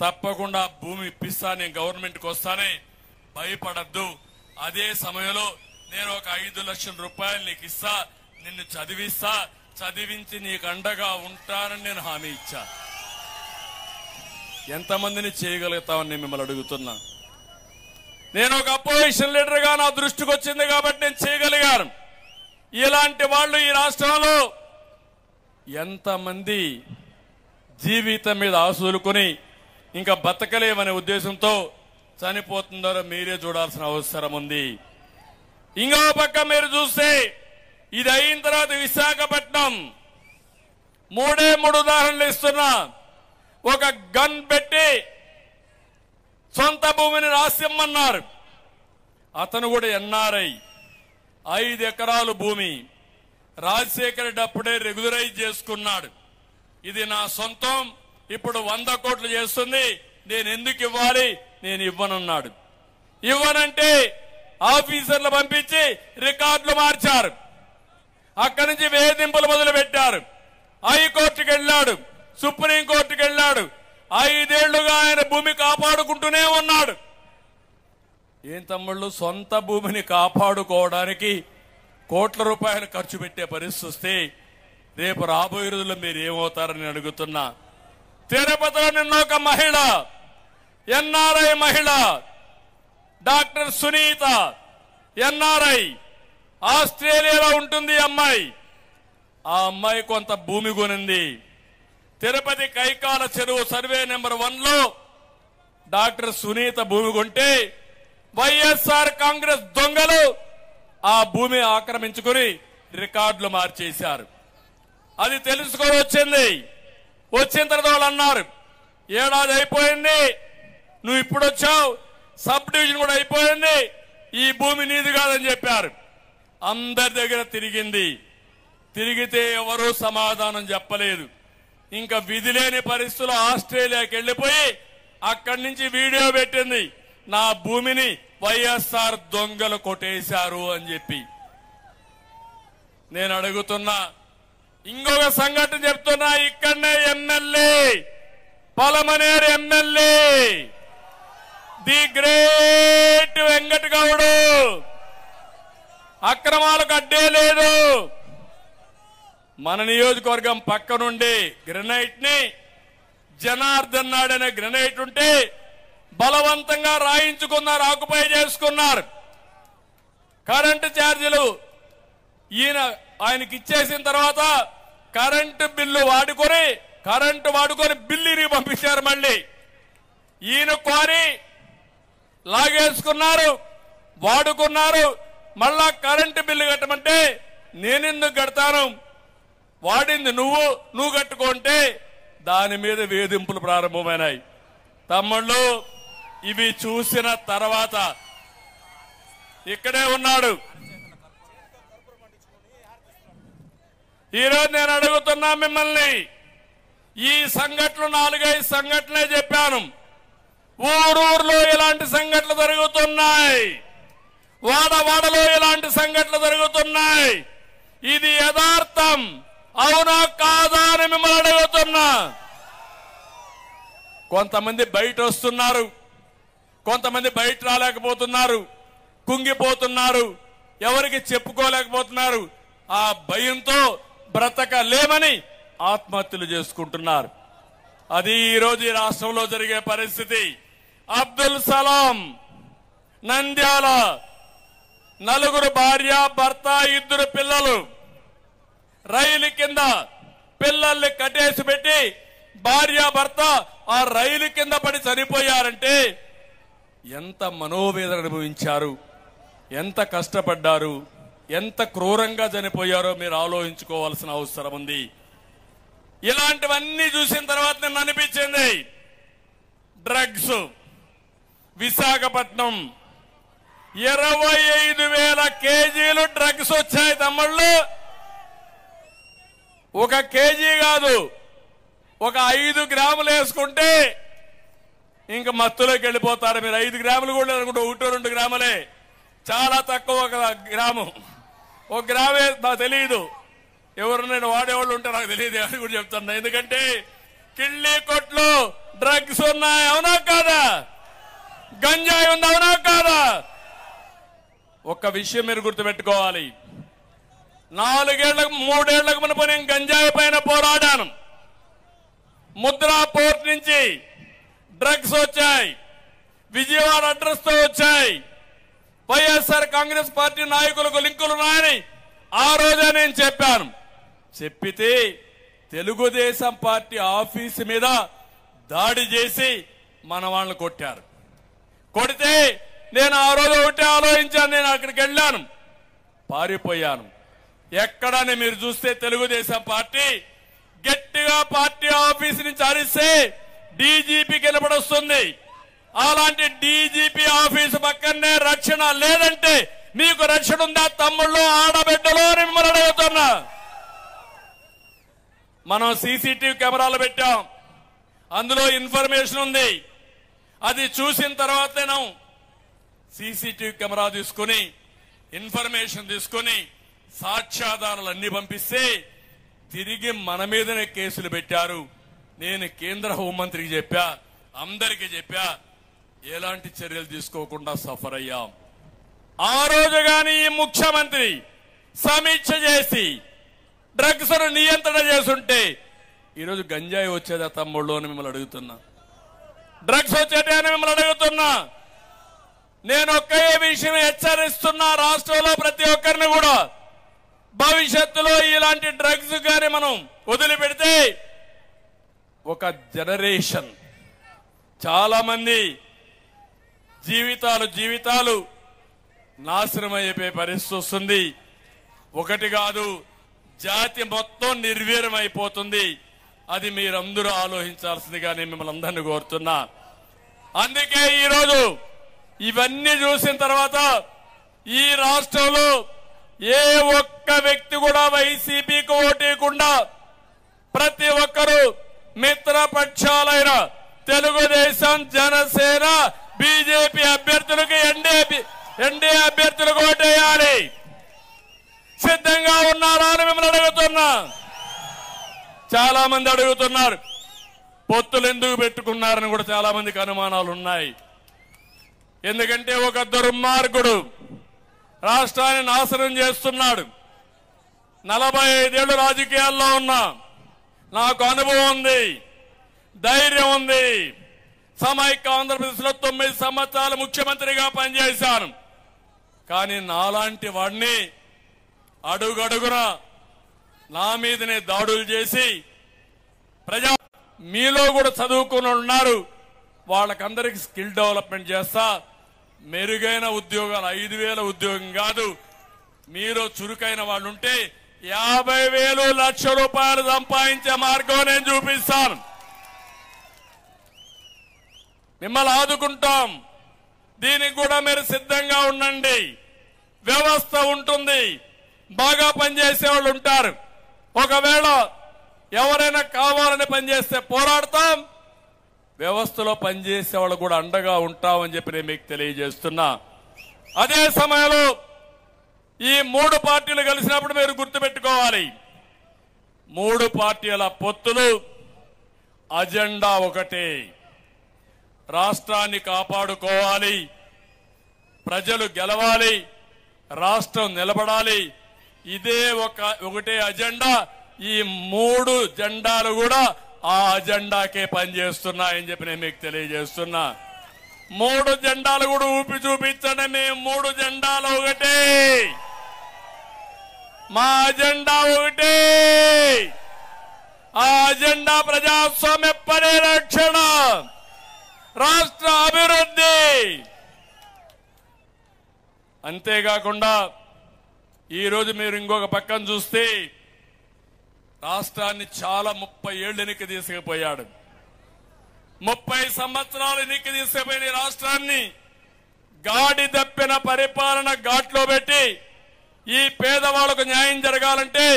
తప్పకుండా భూమి ఇప్పిస్తా, నేను గవర్నమెంట్కి వస్తానే, భయపడద్దు. అదే సమయంలో నేను ఒక 5 లక్షల రూపాయలు నీకు ఇస్తా, నిన్ను చదివిస్తా, చదివించి నీకు అండగా ఉంటానని నేను హామీ ఇచ్చా. ఎంతమందిని చేయగలుగుతామని నేను మిమ్మల్ని అడుగుతున్నా. నేను ఒక అపోజిషన్ లీడర్ గా నా దృష్టికి వచ్చింది కాబట్టి నేను చేయగలిగాను. ఇలాంటి వాళ్ళు ఈ రాష్ట్రంలో ఎంతమంది జీవితం మీద ఆశలుకొని ఇంకా బతకలేమనే ఉద్దేశంతో చనిపోతుందో మీరే చూడాల్సిన అవసరం ఉంది. ఇంకో పక్క మీరు చూస్తే ఇది అయిన తర్వాత విశాఖపట్నం 3 ఉదాహరణలు ఇస్తున్నా. ఒక గన్ పెట్టి సొంత భూమిని రాసిమ్మన్నారు. అతను కూడా ఎన్ఆర్ఐ, 5 ఎకరాలు భూమి రాజశేఖర రెడ్డి అప్పుడే రెగ్యులరైజ్ చేసుకున్నాడు. ఇది నా సొంతం, ఇప్పుడు 100 కోట్లు చేస్తుంది, నేను ఎందుకు ఇవ్వాలి, నేను ఇవ్వనన్నాడు. ఇవ్వనంటే ఆఫీసర్లు పంపించి రికార్డులు మార్చారు. అక్కడి నుంచి వేధింపులు మొదలు పెట్టారు. హైకోర్టుకు వెళ్ళాడు, సుప్రీంకోర్టుకు వెళ్ళాడు. 5 ఏళ్లుగా ఆయన భూమి కాపాడుకుంటూనే ఉన్నాడు. ఏం తమ్ముళ్ళు, సొంత భూమిని కాపాడుకోవడానికి కోట్ల రూపాయలు ఖర్చు పెట్టే పరిస్థితి వస్తే రేపు రాబోయే రోజుల్లో మీరు ఏమవుతారని అడుగుతున్నా. తిరుపతిలో నిన్న ఒక మహిళ, ఎన్ఆర్ఐ మహిళ, డాక్టర్ సునీత, ఎన్ఆర్ఐ, ఆస్ట్రేలియాలో ఉంటుంది అమ్మాయి. ఆ అమ్మాయి కొంత భూమి కొనింది. తిరుపతి కైకాల చెరువు సర్వే నెంబర్ 1లో డాక్టర్ సునీత భూమి కొంటే వైఎస్ఆర్ కాంగ్రెస్ దొంగలు ఆ భూమి ఆక్రమించుకుని రికార్డులు మార్చేశారు. అది తెలుసుకొని వచ్చిన తర్వాత వాళ్ళు అన్నారు, ఏడాది అయిపోయింది, నువ్వు ఇప్పుడు వచ్చావు, సబ్ డివిజన్ కూడా అయిపోయింది, ఈ భూమి నీది కాదని చెప్పారు. అందరి దగ్గర తిరిగితే ఎవరూ సమాధానం చెప్పలేదు. ఇంకా విధి లేని పరిస్థితుల్లో ఆస్ట్రేలియాకి వెళ్లిపోయి అక్కడి నుంచి వీడియో పెట్టింది, నా భూమిని వైఎస్ఆర్ దొంగలు కొట్టేశారు అని చెప్పి. నేను అడుగుతున్నా, ఇంకొక సంఘటన చెప్తున్నా. ఇక్కడనే MLA, Palamaneru MLA the great Venkata Gowda, అక్రమాలకు అడ్డే లేదు. మన నియోజకవర్గం పక్క నుండి గ్రెనైట్ ని జనార్దన్ నాయుడు అనే గ్రెనైట్ ఉంటే బలవంతంగా రాయించుకున్నారు, ఆకుపై చేసుకున్నారు. కరెంటు ఛార్జీలు ఆయనకి ఇచ్చేసిన తర్వాత కరెంటు వాడుకొని బిల్లు పంపించారు. మళ్ళీ ఈయన కోరి లాగేసుకున్నారు, వాడుకున్నారు. మళ్ళా కరెంటు బిల్లు కట్టమంటే నేనెందుకు కడతాను, వాడింది నువ్వు కట్టుకుంటే దాని మీద వేధింపులు ప్రారంభమైనాయి. తమ్ముళ్ళు, ఇవి చూసిన తర్వాత ఇక్కడే ఉన్నాడు. ఈరోజు నేను అడుగుతున్నా మిమ్మల్ని, ఈ సంఘటనలు 4-5 సంఘటనలే చెప్పాను. ఊరూరులో ఇలాంటి సంఘటనలు జరుగుతున్నాయి, వాడవాడలో ఇలాంటి సంఘటనలు జరుగుతున్నాయి. ఇది యథార్థం. అవునా కాదా అని మిమ్మల్ని అడుగుతున్నా. కొంతమంది బయట వస్తున్నారు, కొంతమంది బయట రాలేకపోతున్నారు, కుంగిపోతున్నారు, ఎవరికి చెప్పుకోలేకపోతున్నారు. ఆ భయంతో బ్రతకలేమని ఆత్మహత్యలు చేసుకుంటున్నారు. అది ఈరోజు ఈ రాష్ట్రంలో జరిగే పరిస్థితి. అబ్దుల్ సలాం నంద్యాల, 4 భార్య భర్త 2 పిల్లలు, రైలు కింద పిల్లల్ని కట్టేసి పెట్టి భార్య భర్త ఆ రైలు కింద పడి చనిపోయారంటే ఎంత మనోవేదన అనుభవించారు, ఎంత కష్టపడ్డారు, ఎంత క్రూరంగా చనిపోయారో మీరు ఆలోచించుకోవాల్సిన అవసరం ఉంది. ఇలాంటివన్నీ చూసిన తర్వాత నేను అనిపించింది, డ్రగ్స్ విశాఖపట్నం 25,000 కేజీలు డ్రగ్స్ వచ్చాయి తమ్ముళ్ళు. 1 కేజీ కాదు, ఒక 5 గ్రాములు వేసుకుంటే ఇంక మత్తులోకి వెళ్ళిపోతారు మీరు. 5 గ్రాములు కూడా అనుకుంటే 1-2 గ్రాములే, చాలా తక్కువ. 1 గ్రాము, 1 గ్రామే నాకు తెలియదు. ఎవరు నేను వాడేవాళ్ళు ఉంటే నాకు తెలియదు అని కూడా చెప్తున్నా. ఎందుకంటే కిళ్ళీ కొట్లు డ్రగ్స్ ఉన్నాయి, అవునా కాదా? గంజాయి ఉంది, అవునా కాదా? ఒక్క విషయం మీరు గుర్తుపెట్టుకోవాలి, 3 ఏళ్లకు మునుపు నేను గంజాయి పైన పోరాడాను. ముద్రా పోర్ట్ నుంచి డ్రగ్స్ వచ్చాయి, విజయవాడ అడ్రస్ తో వచ్చాయి. వైఎస్ఆర్ కాంగ్రెస్ పార్టీ నాయకులకు లింకులున్నాయని ఆ రోజే నేను చెప్పాను. చెప్పితే తెలుగుదేశం పార్టీ ఆఫీసు మీద దాడి చేసి మన వాళ్ళని కొట్టారు. కొడితే నేను ఆ రోజు ఒకటే ఆలోచించాను, నేను అక్కడికి వెళ్ళాను, పారిపోయాను. ఎక్కడని మీరు చూస్తే తెలుగుదేశం పార్టీ గట్టిగా పార్టీ ఆఫీసు నుంచి అరిస్తే డీజీపీకి నిలబడొస్తుంది. అలాంటి డీజీపీ ఆఫీసు పక్కనే రక్షణ లేదంటే మీకు రక్షణ ఉందా తమ్ముళ్ళు, ఆడబిడ్డలు అని మిమ్మల్ని అడుగుతున్నా. మనం సీసీటీవీ కెమెరాలు పెట్టాం, అందులో ఇన్ఫర్మేషన్ ఉంది. అది చూసిన తర్వాత నేను సీసీటీవీ కెమెరా తీసుకుని ఇన్ఫర్మేషన్ తీసుకుని సాక్ష్యాధారాలు అన్ని పంపిస్తే తిరిగి మన మీదనే కేసులు పెట్టారు. నేను కేంద్ర హోంమంత్రికి చెప్పా, అందరికీ చెప్పా, ఎలాంటి చర్యలు తీసుకోకుండా సఫర్ అయ్యాం. ఆ రోజు గాని ఈ ముఖ్యమంత్రి సమీక్ష చేసి డ్రగ్స్ ను నియంత్రణ చేసుంటే ఈరోజు గంజాయి వచ్చేదా తమ్ముళ్ళు అని మిమ్మల్ని అడుగుతున్నా. డ్రగ్స్ వచ్చేటే అని మిమ్మల్ని అడుగుతున్నా. నేను ఒకే విషయం హెచ్చరిస్తున్నా, రాష్ట్రంలో ప్రతి ఒక్కరిని కూడా, భవిష్యత్తులో ఇలాంటి డ్రగ్స్ గాని మనం వదిలిపెడితే ఒక జనరేషన్, చాలా మంది జీవితాలు నాశనం అయిపోయే పరిస్థితి వస్తుంది. ఒకటి కాదు, జాతి మొత్తం నిర్వీర్యం అయిపోతుంది. అది మీరందరూ ఆలోచించాల్సిందిగా నేను మిమ్మల్ని అందరినీ కోరుతున్నా. అందుకే ఈరోజు ఇవన్నీ చూసిన తర్వాత ఈ రాష్ట్రంలో ఏ ఒక్క వ్యక్తి కూడా వైసీపీకి ఓటేయకుండా ప్రతి ఒక్కరూ మిత్రపక్షాలైన తెలుగుదేశం, జనసేన, బీజేపీ అభ్యర్థులకు ఎన్డీఏ అభ్యర్థులకు ఓటేయాలి. సిద్ధంగా ఉన్నారా అని మిమ్మల్ని అడుగుతున్నా. చాలా మంది అడుగుతున్నారు పొత్తులు ఎందుకు పెట్టుకున్నారని కూడా చాలా మందికి అనుమానాలు ఉన్నాయి. ఎందుకంటే ఒక దుర్మార్గుడు రాష్ట్రాన్ని నాశనం చేస్తున్నాడు. 45 ఏళ్ళు రాజకీయాల్లో ఉన్నా, నాకు అనుభవం ఉంది, ధైర్యం ఉంది. సమైక్య ఆంధ్రప్రదేశ్లో 9 సంవత్సరాలు ముఖ్యమంత్రిగా పనిచేశాను. కానీ నాలాంటి వాడిని అడుగడుగున నా మీదనే దాడులు చేసి మీలో కూడా చదువుకుని ఉన్నారు, వాళ్ళకందరికి స్కిల్ డెవలప్మెంట్ చేస్తా, మెరుగైన ఉద్యోగాలు 5,000 ఉద్యోగం కాదు, మీరు చురుకైన వాళ్ళు ఉంటే 50,000 లక్ష రూపాయలు సంపాదించే మార్గం నేను చూపిస్తాను. మిమ్మల్ని ఆదుకుంటాం. దీనికి కూడా మీరు సిద్ధంగా ఉండండి. వ్యవస్థ ఉంటుంది, బాగా పనిచేసే వాళ్ళు ఉంటారు. ఒకవేళ ఎవరైనా కావాలని పనిచేస్తే పోరాడతాం, వ్యవస్థలో పనిచేసే వాళ్ళు కూడా అండగా ఉంటామని చెప్పి నేను మీకు తెలియజేస్తున్నా. అదే సమయంలో ఈ 3 పార్టీలు కలిసినప్పుడు మీరు గుర్తుపెట్టుకోవాలి, మూడు పార్టీల పొత్తులు అజెండా ఒకటే, రాష్ట్రాన్ని కాపాడుకోవాలి, ప్రజలు గెలవాలి, రాష్ట్రం నిలబడాలి. ఇదే ఒకటే అజెండా. ఈ మూడు జెండాలు కూడా ఆ అజెండాకే పనిచేస్తున్నాయని చెప్పి నేను మీకు తెలియజేస్తున్నా. మూడు జెండాలు కూడా ఊపి చూపించండి. మేము మూడు జెండాలు ఒకటే, మా అజెండా ఒకటే. ఆ అజెండా ప్రజాస్వామ్య పరిరక్షణ, రాష్ట్ర అభివృద్ధి. అంతేకాకుండా ఈరోజు మీరు ఇంకొక పక్కన చూస్తే రాష్ట్రాన్ని చాలా 30 ఏళ్ళు వెనక్కి తీసుకుపోయాడు. 30 సంవత్సరాలు వెనక్కి తీసుకుపోయిన రాష్ట్రాన్ని గాడి తప్పిన పరిపాలన ఘాట్లో పెట్టి ఈ పేదవాళ్లకు న్యాయం జరగాలంటే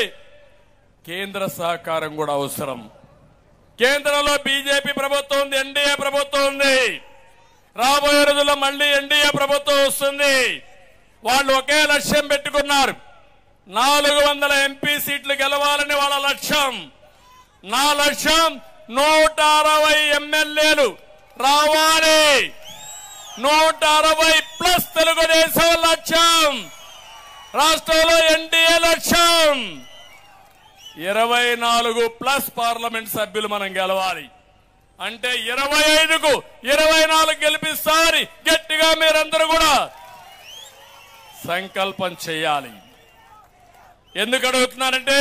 కేంద్ర సహకారం కూడా అవసరం. కేంద్రంలో బీజేపీ ప్రభుత్వం ఉంది, ఎన్డీఏ ప్రభుత్వం ఉంది. రాబోయే రోజుల్లో మళ్లీ ఎన్డీఏ ప్రభుత్వం వస్తుంది. వాళ్ళు ఒకే లక్ష్యం పెట్టుకున్నారు, 400 ఎంపీ సీట్లు గెలవాలని వాళ్ళ లక్ష్యం. నా లక్ష్యం 160 ఎమ్మెల్యేలు రావాలి. 160+ తెలుగుదేశం లక్ష్యం. రాష్ట్రంలో ఎన్డీఏ లక్ష్యం 24+ పార్లమెంట్ సభ్యులు మనం గెలవాలి. అంటే 25కు 24 గెలిపిస్తారని గట్టిగా మీరందరూ కూడా సంకల్పం చేయాలి. ఎందుకు అడుగుతున్నానంటే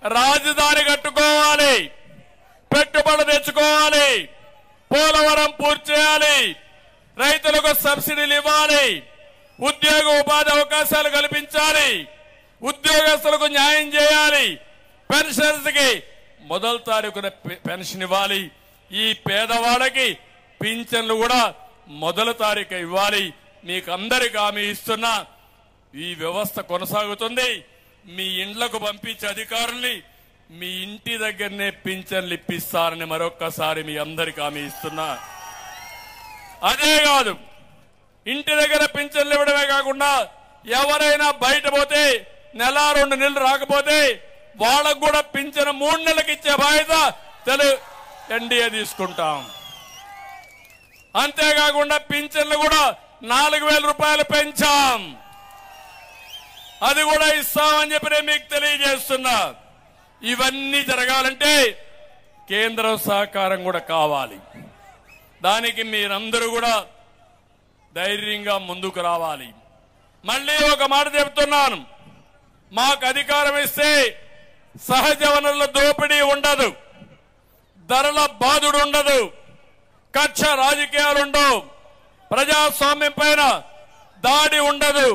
రాజధాని కట్టుకోవాలి, పెట్టుబడులు తెచ్చుకోవాలి, పోలవరం పూర్తి చేయాలి, రైతులకు సబ్సిడీలు ఇవ్వాలి, ఉద్యోగ ఉపాధి అవకాశాలు కల్పించాలి, ఉద్యోగస్తులకు న్యాయం చేయాలి, పెన్షనర్స్ కి 1వ తారీఖున పెన్షన్ ఇవ్వాలి, ఈ పేదవాళ్ళకి పింఛన్లు కూడా 1వ తారీఖు ఇవ్వాలి. మీకు అందరికి హామీ ఇస్తున్నా, ఈ వ్యవస్థ కొనసాగుతుంది. మీ ఇండ్లకు పంపించే అధికారుల్ని మీ ఇంటి దగ్గరనే పింఛన్లు ఇప్పిస్తారని మరొక్కసారి మీ అందరికి హామీ ఇస్తున్నా. అదే కాదు, ఇంటి దగ్గర పింఛన్లు ఇవ్వడమే కాకుండా ఎవరైనా బయట పోతే నెల 2 నెలలు రాకపోతే వాళ్ళకు కూడా పింఛను 3 నెలలకు ఇచ్చే బాధ్యత ఎన్డీఏ తీసుకుంటాం. అంతేకాకుండా పింఛన్లు కూడా 4,000 రూపాయలు పెంచాం, అది కూడా ఇస్తామని చెప్పి నేను మీకు తెలియజేస్తున్నా. ఇవన్నీ జరగాలంటే కేంద్రం సహకారం కూడా కావాలి. దానికి మీరందరూ కూడా ధైర్యంగా ముందుకు రావాలి. మళ్ళీ ఒక మాట చెప్తున్నాను, మాకు అధికారం ఇస్తే సహజ వనరుల దోపిడీ ఉండదు, ధరల బాధుడు ఉండదు, కక్ష రాజకీయాలుండవు, ప్రజాస్వామ్యం పైన దాడి ఉండదు,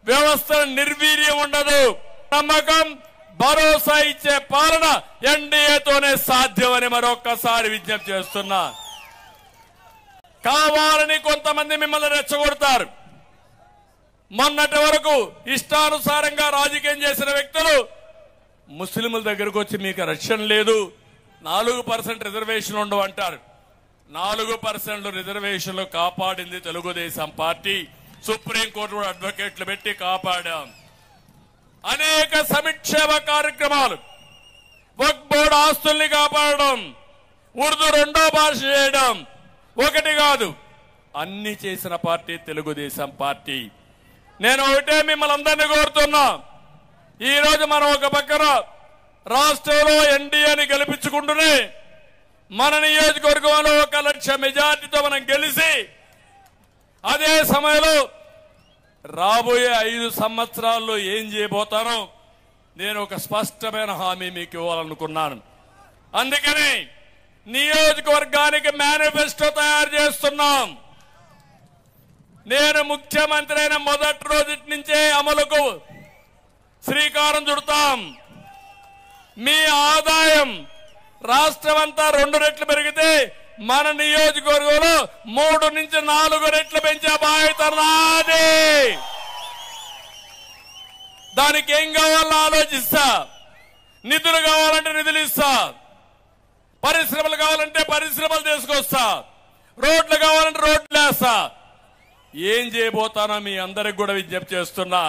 వ్యవస్థ నిర్వీర్యం ఉండదు. నమ్మకం, భరోసా ఇచ్చే పాలన ఎన్డీఏతోనే సాధ్యమని మరొక్కసారి విజ్ఞప్తి చేస్తున్నా. కావాలని కొంతమంది మిమ్మల్ని రెచ్చగొడతారు. మొన్నటి వరకు ఇష్టానుసారంగా రాజకీయం చేసిన వ్యక్తులు ముస్లింల దగ్గరకు వచ్చి మీకు రక్షణ లేదు, 4% రిజర్వేషన్ ఉండవు అంటారు. 4% రిజర్వేషన్లు కాపాడింది తెలుగుదేశం పార్టీ. సుప్రీంకోర్టు కూడా అడ్వకేట్లు పెట్టి కాపాడాం. అనేక సంక్షేమ కార్యక్రమాలు, వక్ఫ్ బోర్డు ఆస్తుల్ని కాపాడడం, ఉర్దూ 2వ భాష చేయడం, ఒకటి కాదు అన్ని చేసిన పార్టీ తెలుగుదేశం పార్టీ. నేను ఒకటే మిమ్మల్ని అందరినీ కోరుతున్నా, ఈ రోజు మనం ఒక పక్కన రాష్ట్రంలో ఎన్డీఏని గెలిపించుకుంటూనే మన నియోజకవర్గంలో 1 లక్ష మెజార్టీతో మనం గెలిచి అదే సమయంలో రాబోయే 5 సంవత్సరాల్లో ఏం చేయబోతానో నేను ఒక స్పష్టమైన హామీ మీకు ఇవ్వాలనుకున్నాను. అందుకని నియోజకవర్గానికి మేనిఫెస్టో తయారు చేస్తున్నాం. నేను ముఖ్యమంత్రి అయిన మొదటి రోజు నుంచే అమలుకు శ్రీకారం చుడతాం. మీ ఆదాయం రాష్ట్రమంతా 2 రెట్లు పెరిగితే మన నియోజకవర్గంలో 3 నుంచి 4 రెట్లు పెంచే బాధ్యత నాది. దానికి ఏం కావాలో ఆలోచిస్తా, నిధులు కావాలంటే నిధులు ఇస్తా, పరిశ్రమలు కావాలంటే పరిశ్రమలు తీసుకొస్తా, రోడ్లు కావాలంటే రోడ్లు వేస్తా. ఏం చేయబోతానో మీ అందరికి కూడా విజ్ఞప్తి చేస్తున్నా.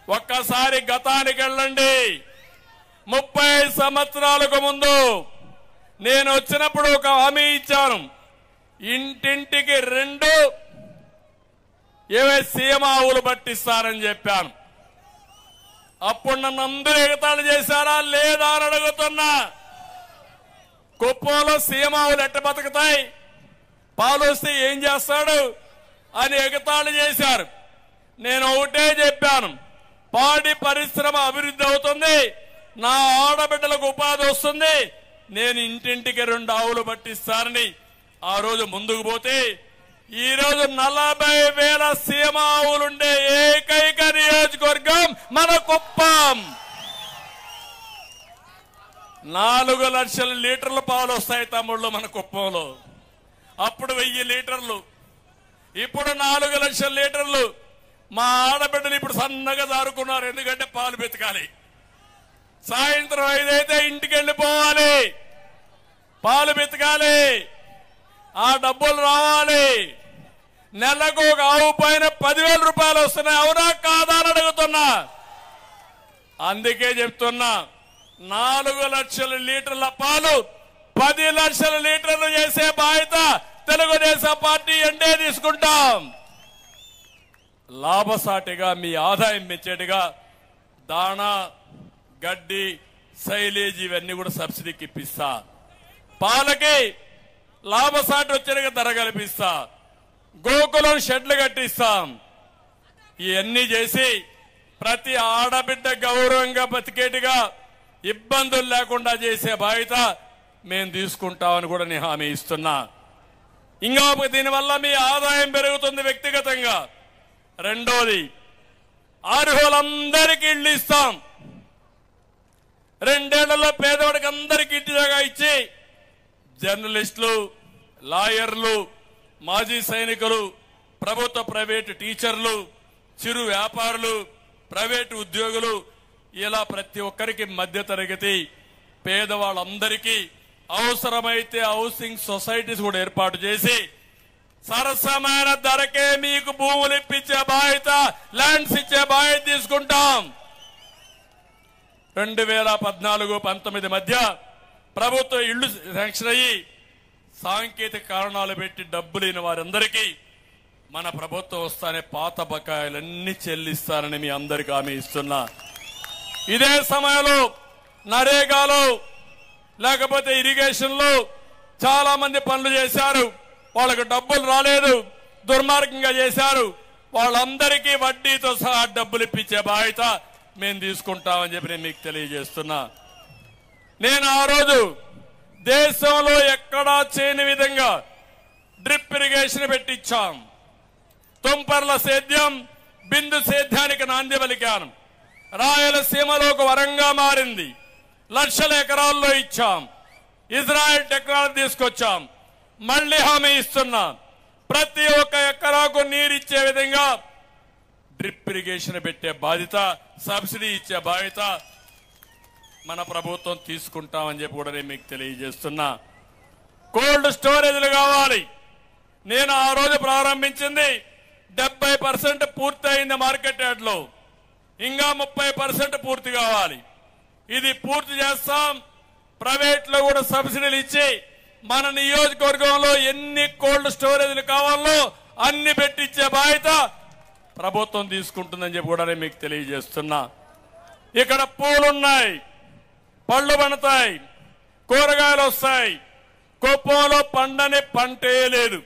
ఒక్కసారి గతానికి వెళ్ళండి. 30 సంవత్సరాలకు ముందు నేను వచ్చినప్పుడు ఒక హామీ ఇచ్చాను. ఇంటింటికి 2 సీమ ఆవులు పట్టిస్తానని చెప్పాను. అప్పుడు నన్ను అందరూ ఎగతాళి చేశారా లేదా అని అడుగుతున్నా. కుప్పంలో సీమ ఆవులు ఎట్ట బతుకుతాయి, పాలు వస్తే ఏం చేస్తాడు అని ఎగతాళి చేశారు. నేను ఒకటే చెప్పాను, పాడి పరిశ్రమ అభివృద్ధి అవుతుంది, నా ఆడబిడ్డలకు ఉపాధి వస్తుంది, నేను ఇంటింటికి 2 ఆవులు పట్టిస్తానని ఆ రోజు ముందుకు పోతే ఈ రోజు 40,000 సీమ ఆవులుండే ఏకైక నియోజకవర్గం మన కుప్పం. 4 లక్షల లీటర్ల పాలు వస్తాయి తమ్ముళ్ళు మన కుప్పంలో. అప్పుడు 1000 లీటర్లు, ఇప్పుడు 4 లక్షల లీటర్లు. మా ఆడబిడ్డలు ఇప్పుడు సన్నగా దారుకున్నారు, ఎందుకంటే పాలు బెతకాలి. సాయంత్రం 5 అయితే ఇంటికి వెళ్ళిపోవాలి, పాలు బెతకాలి, ఆ డబ్బులు రావాలి. నెలకు ఒక ఆవు పైన 10,000 రూపాయలు వస్తున్నాయి, అవునా కాదా అని అడుగుతున్నా. అందుకే చెప్తున్నా, 4 లక్షల లీటర్ల పాలు 10 లక్షల లీటర్లు చేసే బాధ్యత తెలుగుదేశం పార్టీ అంటే తీసుకుంటాం. లాభసాటిగా మీ ఆదాయం పెంచేట్టుగా దాణా, గడ్డి, సైలేజ్ ఇవన్నీ కూడా సబ్సిడీకి ఇప్పిస్తా. పాలకి లాభసాటి వచ్చేట్టుగా ధర కల్పిస్తా. గోకులం షెడ్లు కట్టిస్తాం. ఇవన్నీ చేసి ప్రతి ఆడబిడ్డ గౌరవంగా బతికేట్టుగా ఇబ్బందులు లేకుండా చేసే బాధ్యత మేము తీసుకుంటామని కూడా నేను హామీ ఇస్తున్నా. ఇంకా దీనివల్ల మీ ఆదాయం పెరుగుతుంది వ్యక్తిగతంగా. రెండోది, అర్హులందరికీ ఇళ్లు ఇస్తాం. 2 ఏళ్లలో పేదవాడికి అందరికీ ఇంటి జాగా ఇచ్చి జర్నలిస్టులు, లాయర్లు, మాజీ సైనికులు, ప్రభుత్వ ప్రైవేటు టీచర్లు, చిరు వ్యాపారులు, ప్రైవేటు ఉద్యోగులు, ఇలా ప్రతి ఒక్కరికి మధ్యతరగతి పేదవాళ్ళందరికీ అవసరమైతే హౌసింగ్ సొసైటీస్ కూడా ఏర్పాటు చేసి సరసమైన ధరకే మీకు భూములు ఇప్పించే బాధ్యత, ల్యాండ్స్ ఇచ్చే బాధ్యత తీసుకుంటాం. 2014-19 మధ్య ప్రభుత్వ ఇళ్లు శాంక్షన్ అయ్యి సాంకేతిక కారణాలు పెట్టి డబ్బులు లేని వారందరికీ మన ప్రభుత్వం వస్తానే పాత బకాయిలన్నీ చెల్లిస్తానని మీ అందరికీ హామీ ఇస్తున్నా. ఇదే సమయంలో నరేగాలో లేకపోతే ఇరిగేషన్ లో చాలా మంది పనులు చేశారు, వాళ్ళకు డబ్బులు రాలేదు, దుర్మార్గంగా చేశారు. వాళ్ళందరికీ వడ్డీతో సహా డబ్బులు ఇప్పించే బాధ్యత మేము తీసుకుంటామని చెప్పి నేను మీకు తెలియజేస్తున్నా. నేను ఆ రోజు దేశంలో ఎక్కడా చేయని విధంగా డ్రిప్ ఇరిగేషన్ పెట్టించాం. తుంపర్ల సేద్యం బిందు సేద్యానికి నాంది పలికాను. రాయలసీమలో ఒక వరంగా మారింది. లక్షల ఎకరాల్లో ఇచ్చాం. ఇజ్రాయెల్ టెక్నాలజీ తీసుకొచ్చాం. మళ్లీ హామీ ఇస్తున్నా, ప్రతి ఒక్క ఎకరాకు నీరిచ్చే విధంగా డ్రిప్ ఇరిగేషన్ పెట్టే బాధ్యత, సబ్సిడీ ఇచ్చే బాధ్యత మన ప్రభుత్వం తీసుకుంటామని చెప్పి కూడా నేను మీకు తెలియజేస్తున్నా. కోల్డ్ స్టోరేజ్లు కావాలి. నేను ఆ రోజు ప్రారంభించింది 70% పూర్తి అయింది మార్కెట్ యార్డ్లో, ఇంకా 30% పూర్తి కావాలి. ఇది పూర్తి చేస్తాం. ప్రైవేట్ లో కూడా సబ్సిడీలు ఇచ్చి మన నియోజకవర్గంలో ఎన్ని కోల్డ్ స్టోరేజ్లు కావాలో అన్ని పెట్టించే బాధ్యత ప్రభుత్వం తీసుకుంటుందని చెప్పి కూడా నేను మీకు తెలియజేస్తున్నా. ఇక్కడ పూలున్నాయి, పళ్ళు పండుతాయి, కూరగాయలు వస్తాయి. కుప్పంలో పండని పంటే లేదు,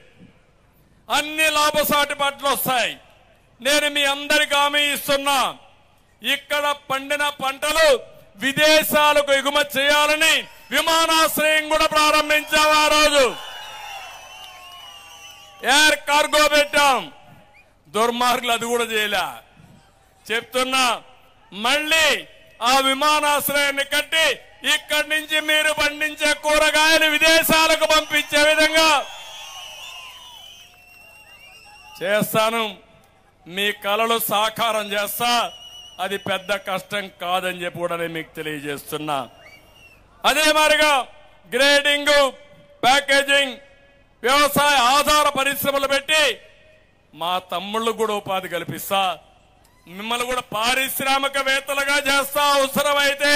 అన్ని లాభసాటి పంటలు వస్తాయి. నేను మీ అందరికీ హామీ ఇస్తున్నా, ఇక్కడ పండిన పంటలు విదేశాలకు ఎగుమతి చేయాలని విమానాశ్రయం కూడా ప్రారంభించాం. ఆ రోజు ఎయిర్ కార్గో పెట్టాం. దుర్మార్గులు అది కూడా చేయలే. చెప్తున్నా, మళ్ళీ ఆ విమానాశ్రయాన్ని కట్టి ఇక్కడి నుంచి మీరు పండించే కూరగాయలు విదేశాలకు పంపించే విధంగా చేస్తాను. మీ కలలు సాకారం చేస్తా. అది పెద్ద కష్టం కాదని చెప్పి కూడా నేను మీకు తెలియజేస్తున్నా. అదే మాదిరిగా గ్రేడింగ్, ప్యాకేజింగ్, వ్యవసాయ ఆధార పరిశ్రమలు పెట్టి మా తమ్ముళ్ళు కూడా ఉపాధి కల్పిస్తా. మిమ్మల్ని కూడా పారిశ్రామికవేత్తలుగా చేస్తా. అవసరమైతే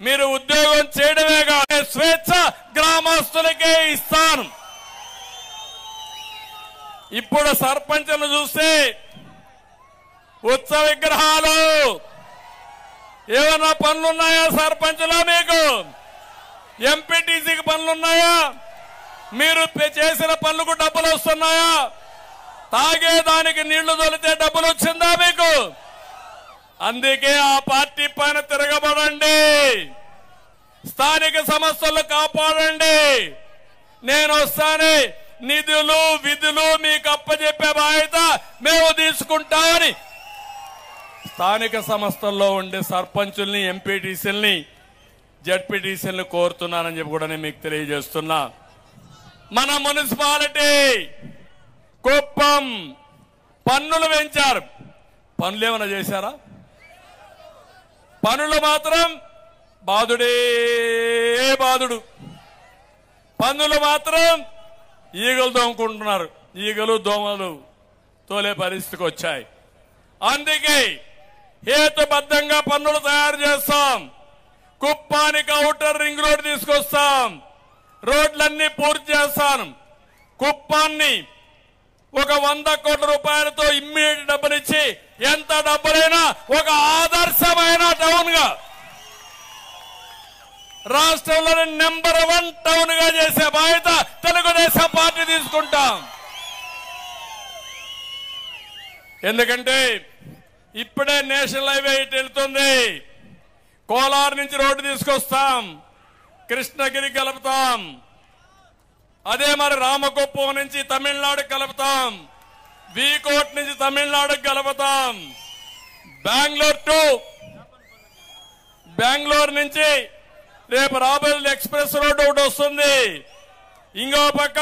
మీరు ఉద్యోగం చేయడమే కాదు స్వేచ్ఛ గ్రామస్తులకే ఇస్తాను. ఇప్పుడు సర్పంచ్ను చూస్తే ఉత్సవ విగ్రహాలు ఏమన్నా పనులున్నాయా? సర్పంచ్లో మీకు ఎంపీటీసీకి పనులున్నాయా? మీరు చేసిన పనులకు డబ్బులు వస్తున్నాయా? తాగేదానికి నీళ్లు తొలితే డబ్బులు వచ్చిందా మీకు? అందుకే ఆ పార్టీ పైన తిరగబడండి, స్థానిక సమస్యలు కాపాడండి. నేను వస్తానే నిధులు విధులు మీకు అప్పచెప్పే బాధ్యత మేము తీసుకుంటామని స్థానిక సంస్థల్లో ఉండే సర్పంచుల్ని, ఎంపీటీసీల్ని, జడ్పీటీసీల్ని కోరుతున్నానని చెప్పి కూడా నేను మీకు తెలియజేస్తున్నా. మన మున్సిపాలిటీ కుప్పం పన్నులు పెంచారు. పనులు ఏమైనా చేశారా? పనులు మాత్రం బాధుడే బాధుడు. పన్నులు మాత్రం ఈగలు దోముకుంటున్నారు. ఈగలు దోమలు తోలే పరిస్థితికి వచ్చాయి. అందుకే హేతుబద్ధంగా పన్నులు తయారు చేస్తాం. కుప్పానికి ఔటర్ రింగ్ రోడ్ తీసుకొస్తాం. రోడ్లన్నీ పూర్తి చేస్తాను. కుప్పాన్ని ఒక 100 కోట్ల రూపాయలతో ఇమ్మీడియట్ డబ్బులిచ్చి ఎంత డబ్బులైనా ఒక ఆదర్శమైన టౌన్ గా రాష్ట్రంలోని నెంబర్ 1 టౌన్ గా చేసే బాధ్యత తెలుగుదేశం పార్టీ తీసుకుంటాం. ఎందుకంటే ఇప్పుడే నేషనల్ హైవే ఇటు వెళ్తుంది. కోలార్ నుంచి రోడ్డు తీసుకొస్తాం, కృష్ణగిరి కలుపుతాం. అదే మరి రామకుప్పం నుంచి తమిళనాడు కలుపుతాం, వీకోట్ నుంచి తమిళనాడుకు కలుపుతాం. బెంగళూరు నుంచి రేపు రాబోయే ఎక్స్ప్రెస్ రోడ్ ఒకటి వస్తుంది. ఇంకో పక్క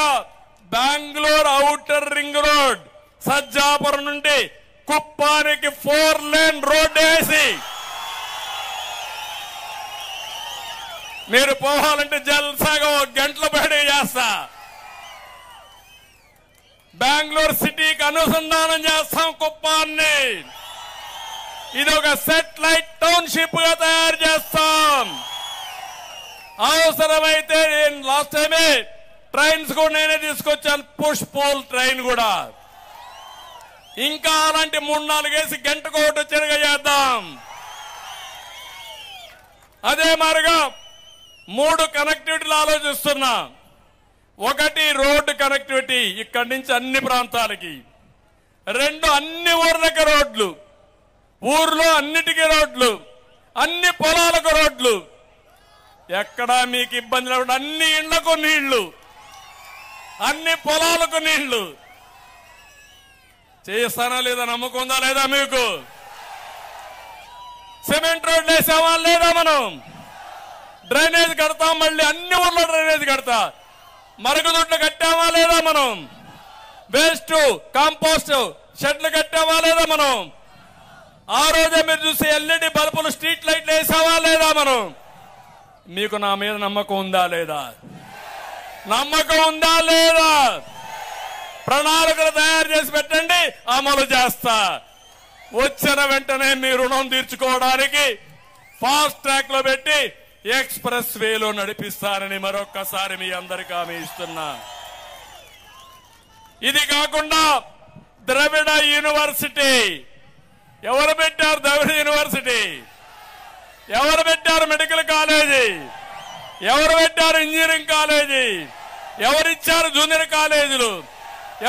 Bengaluru outer ring road Sajjapuram నుండి కుప్పానికి 4 లేన్ రోడ్ వేసి మీరు పోవాలంటే జల్సాగా 1 గంటల బయట చేస్తా. బెంగళూరు సిటీకి అనుసంధానం చేస్తాం కుప్పాన్ని. ఇది ఒక సెటిలైట్ టౌన్షిప్ గా తయారు చేస్తాం. అవసరమైతే లాస్ట్ టైమే ట్రైన్స్ కూడా నేనే తీసుకొచ్చాను, పుష్ పోల్ ట్రైన్ కూడా. ఇంకా అలాంటి 3-4 వేసి గంటకు ఒకటి వచ్చేగా చేద్దాం. అదే మాదిరిగా 3 కనెక్టివిటీలు ఆలోచిస్తున్నా. 1 రోడ్డు కనెక్టివిటీ ఇక్కడి నుంచి అన్ని ప్రాంతాలకి. 2 అన్ని ఊర్లకి రోడ్లు, ఊర్లో అన్నిటికీ రోడ్లు, అన్ని పొలాలకు రోడ్లు. ఎక్కడా మీకు ఇబ్బంది లేకుండా అన్ని ఇళ్లకు నీళ్లు, అన్ని పొలాలకు నీళ్లు. చేస్తానా లేదా? నమ్మకం ఉందా లేదా మీకు? సిమెంట్ రోడ్లు వేసామా లేదా? మనం డ్రైనేజ్ కడతాం, మళ్ళీ అన్ని ఊర్లో డ్రైనేజ్ కడతా. మరుగుదొడ్లు కట్టామా లేదా? మనం వేస్ట్ కాంపోస్ట్ షెడ్లు కట్టామా లేదా? మనం ఆ రోజే మీరు చూసి ఎల్ఈడి బల్బులు స్ట్రీట్ లైట్లు వేసామా లేదా? మనం మీకు నా మీద నమ్మకం ఉందా లేదా? నమ్మకం ఉందా లేదా? ప్రణాళికలు తయారు చేసి పెట్టండి, అమలు చేస్తా. వచ్చిన వెంటనే మీ రుణం తీర్చుకోవడానికి ఫాస్ట్ ట్రాక్ లో పెట్టి ఎక్స్ప్రెస్ వేలో నడిపిస్తారని మరొక్కసారి మీ అందరికీ హామీ ఇస్తున్నా. ఇది కాకుండా ద్రవిడ యూనివర్సిటీ ఎవరు పెట్టారు? ద్రవిడ యూనివర్సిటీ ఎవరు పెట్టారు? మెడికల్ కాలేజీ ఎవరు పెట్టారు? ఇంజనీరింగ్ కాలేజీ ఎవరిచ్చారు? జూనియర్ కాలేజీలు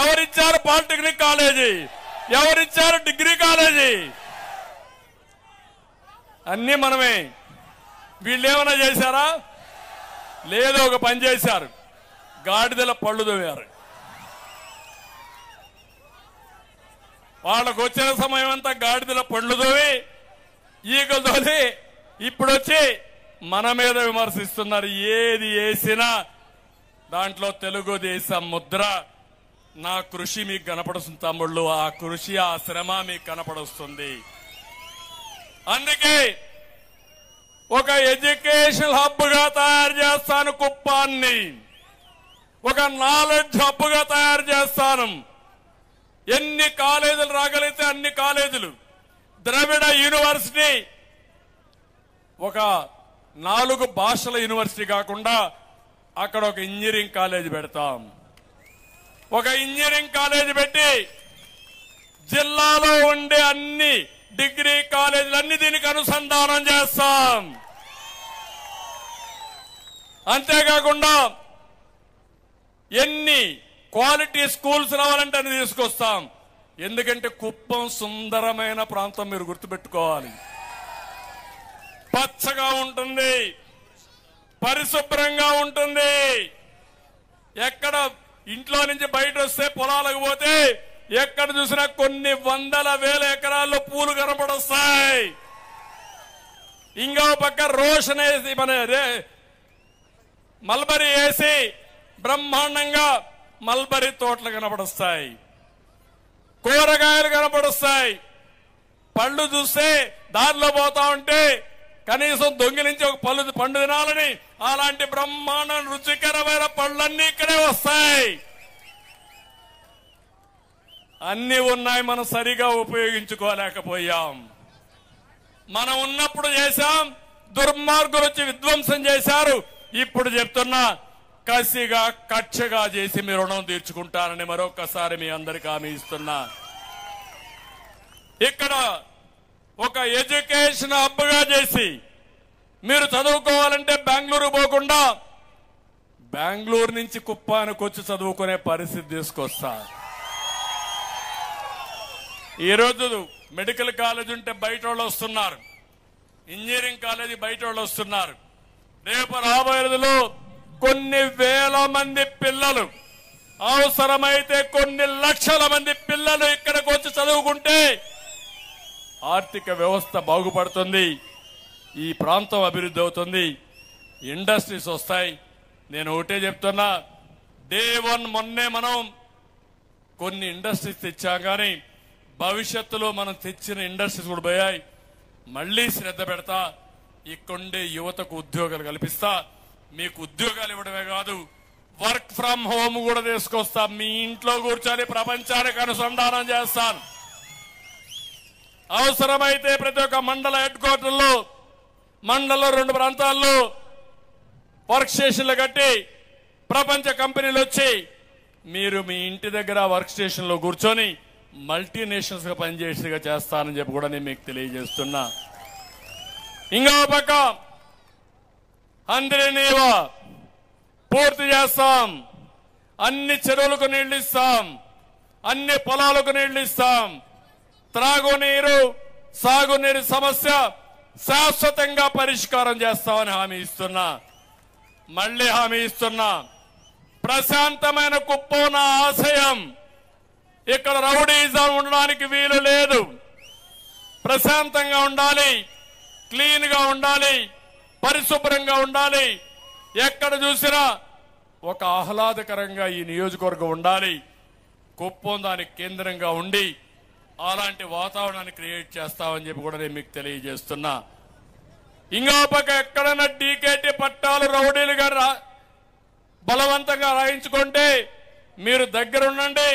ఎవరిచ్చారు? పాలిటెక్నిక్ కాలేజీ ఎవరిచ్చారు? డిగ్రీ కాలేజీ అన్ని మనమే. వీళ్ళు ఏమైనా చేశారా? లేదు. ఒక పని చేశారు, గాడిదల పళ్ళు తోమారు. వాళ్ళకు వచ్చిన సమయం అంతా గాడిదల పళ్ళు తోవి ఈగలు తోలి ఇప్పుడు వచ్చి మన మీద విమర్శిస్తున్నారు. ఏది వేసినా దాంట్లో తెలుగుదేశం ముద్ర. నా కృషి మీకు కనపడుతుంది తమ్ముళ్ళు, ఆ కృషి ఆ శ్రమ మీకు కనపడుస్తుంది. అందుకే ఒక ఎడ్యుకేషన్ హబ్ గా తయారు చేస్తాను కుప్పాన్ని, ఒక నాలెడ్జ్ హబ్ గా తయారు చేస్తాను. ఎన్ని కాలేజీలు రాగలిగితే అన్ని కాలేజీలు. ద్రవిడ యూనివర్సిటీ ఒక 4 భాషల యూనివర్సిటీ కాకుండా అక్కడ ఒక ఇంజనీరింగ్ కాలేజ్ పెడతాం. ఒక ఇంజనీరింగ్ కాలేజ్ పెట్టి జిల్లాలో ఉండే అన్ని డిగ్రీ కాలేజీలన్నీ దీనికి అనుసంధానం చేస్తాం. అంతేకాకుండా ఎన్ని క్వాలిటీ స్కూల్స్ రావాలంటే అన్ని తీసుకొస్తాం. ఎందుకంటే కుప్పం సుందరమైన ప్రాంతం, మీరు గుర్తుపెట్టుకోవాలి. పచ్చగా ఉంటుంది, పరిశుభ్రంగా ఉంటుంది. ఎక్కడ ఇంట్లో నుంచి బయట వస్తే పొలాలకు పోతే ఎక్కడ చూసినా కొన్ని వందల వేల ఎకరాల్లో పూలు కనపడొస్తాయి. ఇంకో పక్క రోషన్ వేసి మల్బరీ వేసి బ్రహ్మాండంగా మల్బరీ తోటలు కనపడొస్తాయి, కూరగాయలు కనపడొస్తాయి. పళ్ళు చూస్తే దారిలో పోతా ఉంటే కనీసం దొంగిలించి ఒక పండు తినాలని అలాంటి బ్రహ్మాండ రుచికరమైన పళ్ళన్నీ ఇక్కడే వస్తాయి. అన్ని ఉన్నాయి, మనం సరిగా ఉపయోగించుకోలేకపోయాం. మనం ఉన్నప్పుడు చేశాం, దుర్మార్గులు వచ్చి విధ్వంసం చేశారు. ఇప్పుడు చెప్తున్నా, కసిగా కక్షగా చేసి మీ రుణం తీర్చుకుంటారని మరొకసారి మీ అందరికీ హామీ ఇస్తున్నా. ఇక్కడ ఒక ఎడ్యుకేషన్ హబ్గా చేసి మీరు చదువుకోవాలంటే బెంగళూరు పోకుండా బెంగళూరు నుంచి కుప్పానికి వచ్చి చదువుకునే పరిస్థితి తీసుకొస్తా. ఈరోజు మెడికల్ కాలేజ్ ఉంటే బయట వాళ్ళు వస్తున్నారు, ఇంజనీరింగ్ కాలేజీ బయట వాళ్ళు వస్తున్నారు. రేపు రాబోయే రోజుల్లో కొన్ని వేల మంది పిల్లలు, అవసరమైతే కొన్ని లక్షల మంది పిల్లలు ఇక్కడికి వచ్చి చదువుకుంటే ఆర్థిక వ్యవస్థ బాగుపడుతుంది, ఈ ప్రాంతం అభివృద్ధి అవుతుంది, ఇండస్ట్రీస్ వస్తాయి. నేను ఒకటే చెప్తున్నా, డే 1 మొన్నే మనం కొన్ని ఇండస్ట్రీస్ తెచ్చాం, కానీ భవిష్యత్తులో మనం తెచ్చిన ఇండస్ట్రీస్ కూడా పోయాయి. మళ్లీ శ్రద్ధ పెడతా, ఇక్కడుండే యువతకు ఉద్యోగాలు కల్పిస్తా. మీకు ఉద్యోగాలు ఇవ్వడమే కాదు, వర్క్ ఫ్రం హోమ్ కూడా తీసుకొస్తా. మీ ఇంట్లో కూర్చొని ప్రపంచానికి అనుసంధానం చేస్తాను. అవసరమైతే ప్రతి ఒక్క మండల హెడ్ క్వార్టర్లో, మండలంలో 2 ప్రాంతాల్లో వర్క్ స్టేషన్లు కట్టి ప్రపంచ కంపెనీలు వచ్చి మీరు మీ ఇంటి దగ్గర వర్క్ స్టేషన్ లో కూర్చొని మల్టీనేషనల్స్ గా పనిచేసేగా చేస్తానని చెప్పి కూడా నేను మీకు తెలియజేస్తున్నా. ఇంకో పక్క అందరినీవా పూర్తి చేస్తాం, అన్ని చెరువులకు నీళ్లు ఇస్తాం, అన్ని పొలాలకు నీళ్లు ఇస్తాం. త్రాగునీరు, సాగునీరు సమస్య శాశ్వతంగా పరిష్కారం చేస్తామని హామీ ఇస్తున్నా. మళ్లీ హామీ ఇస్తున్నా, ప్రశాంతమైన కుప్పం నా ఆశయం. ఇక్కడ రౌడీజం ఉండడానికి వీలు లేదు. ప్రశాంతంగా ఉండాలి, క్లీన్ గా ఉండాలి, పరిశుభ్రంగా ఉండాలి. ఎక్కడ చూసినా ఒక ఆహ్లాదకరంగా ఈ నియోజకవర్గం ఉండాలి. కుప్పం దానికి కేంద్రంగా ఉండి అలాంటి వాతావరణాన్ని క్రియేట్ చేస్తామని చెప్పి కూడా నేను మీకు తెలియజేస్తున్నా. ఇంకో పక్క ఎక్కడైనా డీకేటీ పట్టాలు రౌడీలుగా బలవంతంగా రాయించుకుంటే మీరు దగ్గరుండండి,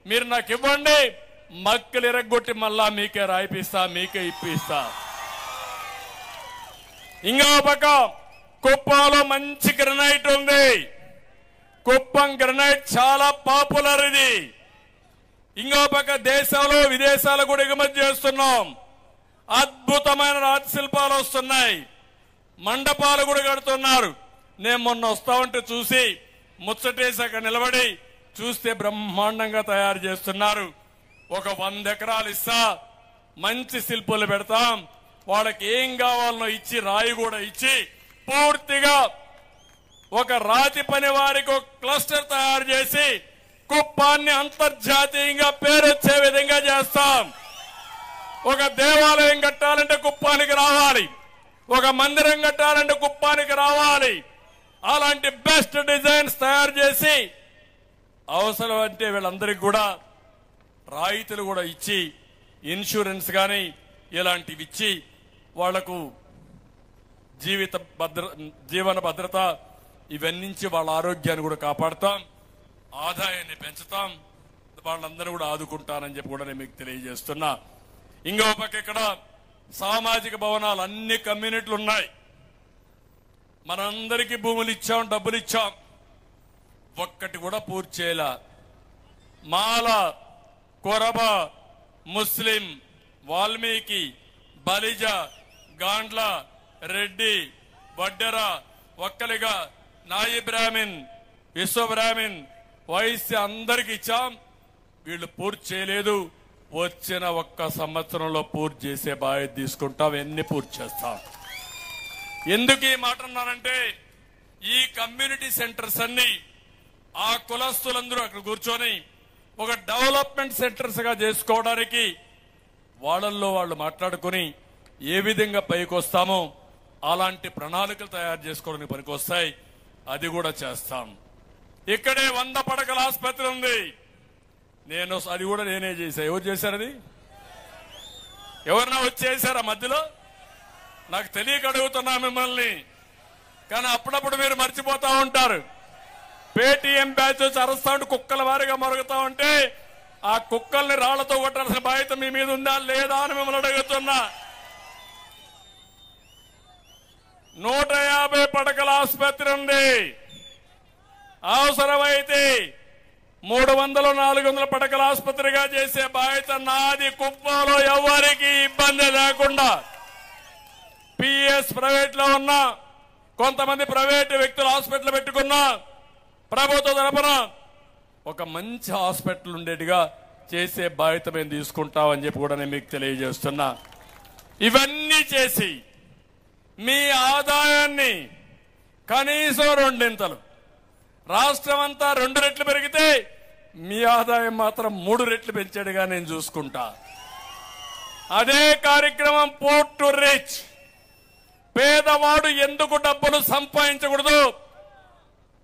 మీరు నాకు ఇవ్వండి, మక్కలు ఇరగొట్టి మళ్ళా మీకే రాయిపిస్తా, మీకే ఇప్పిస్తా. ఇంకో పక్క కుప్పంలో మంచి గ్రనైట్ ఉంది. కుప్పం గ్రనైట్ చాలా పాపులర్. ఇది ఇంకో పక్క దేశంలో విదేశాలు కూడా ఎగుమతి చేస్తున్నాం. అద్భుతమైన రాజశిల్పాలు వస్తున్నాయి, మండపాలు కూడా కడుతున్నారు. నేను మొన్న వస్తా ఉంటే చూసి ముచ్చటేసి అక్కడ నిలబడి చూస్తే బ్రహ్మాండంగా తయారు చేస్తున్నారు. ఒక 100 ఎకరాలు ఇస్తా, మంచి శిల్పులు పెడతాం. వాళ్ళకి ఏం కావాలనో ఇచ్చి, రాయి కూడా ఇచ్చి, పూర్తిగా ఒక రాతి పని వారికి ఒక క్లస్టర్ తయారు చేసి కుప్పాన్ని అంతర్జాతీయంగా పేరొచ్చే విధంగా చేస్తాం. ఒక దేవాలయం కట్టాలంటే కుప్పానికి రావాలి, ఒక మందిరం కట్టాలంటే కుప్పానికి రావాలి. అలాంటి బెస్ట్ డిజైన్స్ తయారు చేసి అవసరం అంటే వీళ్ళందరికీ కూడా రాయితీలు కూడా ఇచ్చి, ఇన్సూరెన్స్ కానీ ఇలాంటివి ఇచ్చి వాళ్లకు జీవన భద్రత ఇవన్నీ వాళ్ళ ఆరోగ్యాన్ని కూడా కాపాడుతాం, ఆదాయాన్ని పెంచుతాం, వాళ్ళందరూ కూడా ఆదుకుంటానని చెప్పి కూడా నేను మీకు తెలియజేస్తున్నా. ఇంకో పక్క ఇక్కడ సామాజిక భవనాలు అన్ని కమ్యూనిటీలు ఉన్నాయి. మనందరికీ భూములు ఇచ్చాం, డబ్బులు ఇచ్చాం, ఒక్కటి కూడా పూర్తి చేయలే. మాల, కొరబ, ముస్లిం, వాల్మీకి, బలిజ, గాండ్ల, రెడ్డి, వడ్డెర, ఒక్కలిగా, నాయి బ్రాహ్మిన్, విశ్వ బ్రాహ్మిన్, వైశ్య అందరికి ఇచ్చాం. వీళ్ళు పూర్తి చేయలేదు. వచ్చిన ఒక్క సంవత్సరంలో పూర్తి చేసే బాధ్యత తీసుకుంటాం. ఎన్ని పూర్తి చేస్తాం. ఎందుకు ఈ మాట అన్నానంటే, ఈ కమ్యూనిటీ సెంటర్స్ అన్ని ఆ కులస్తులందరూ అక్కడ కూర్చొని ఒక డెవలప్మెంట్ సెంటర్స్ గా చేసుకోవడానికి వాళ్ళల్లో వాళ్ళు మాట్లాడుకుని ఏ విధంగా పైకి వస్తామో అలాంటి ప్రణాళికలు తయారు చేసుకోవడానికి పనికొస్తాయి. అది కూడా చేస్తాం. ఇక్కడే 100 పడకల ఆసుపత్రి ఉంది. అది కూడా నేనే చేశా. ఎవరు చేశారది? ఎవరన్నా వచ్చేసారా మధ్యలో? నాకు తెలియక అడుగుతున్నా మిమ్మల్ని. కానీ అప్పుడప్పుడు మీరు మర్చిపోతా ఉంటారు. పేటీఎం బ్యాచ్ వచ్చి అరుస్తా ఉంటే కుక్కల వారిగా మరుగుతా ఉంటే ఆ కుక్కల్ని రాళ్లతో కొట్టాల్సిన బాధ్యత మీ మీద ఉందా లేదా అని మిమ్మల్ని అడుగుతున్నా. 150 పడకల ఆసుపత్రి ఉంది. అవసరమైతే 300, 400 పడకల ఆసుపత్రిగా చేసే బాధ్యత నాది. కుప్పంలో ఎవరికి ఇబ్బంది లేకుండా పిఎస్ ప్రైవేట్ లో ఉన్నా, కొంతమంది ప్రైవేట్ వ్యక్తులు హాస్పిటల్ పెట్టుకున్నా, ప్రభుత్వ తరపున ఒక మంచి హాస్పిటల్ ఉండేట్టుగా చేసే బాధ్యత మేము తీసుకుంటామని చెప్పి కూడా నేను మీకు తెలియజేస్తున్నా. ఇవన్నీ చేసి మీ ఆదాయాన్ని కనీసం 2 రాష్ట్రం అంతా 2 రెట్లు పెరిగితే మీ ఆదాయం మాత్రం 3 రెట్లు పెంచేట్టుగా నేను చూసుకుంటా. అదే కార్యక్రమం పోర్ట్ టు రిచ్. పేదవాడు ఎందుకు డబ్బులు సంపాదించకూడదు,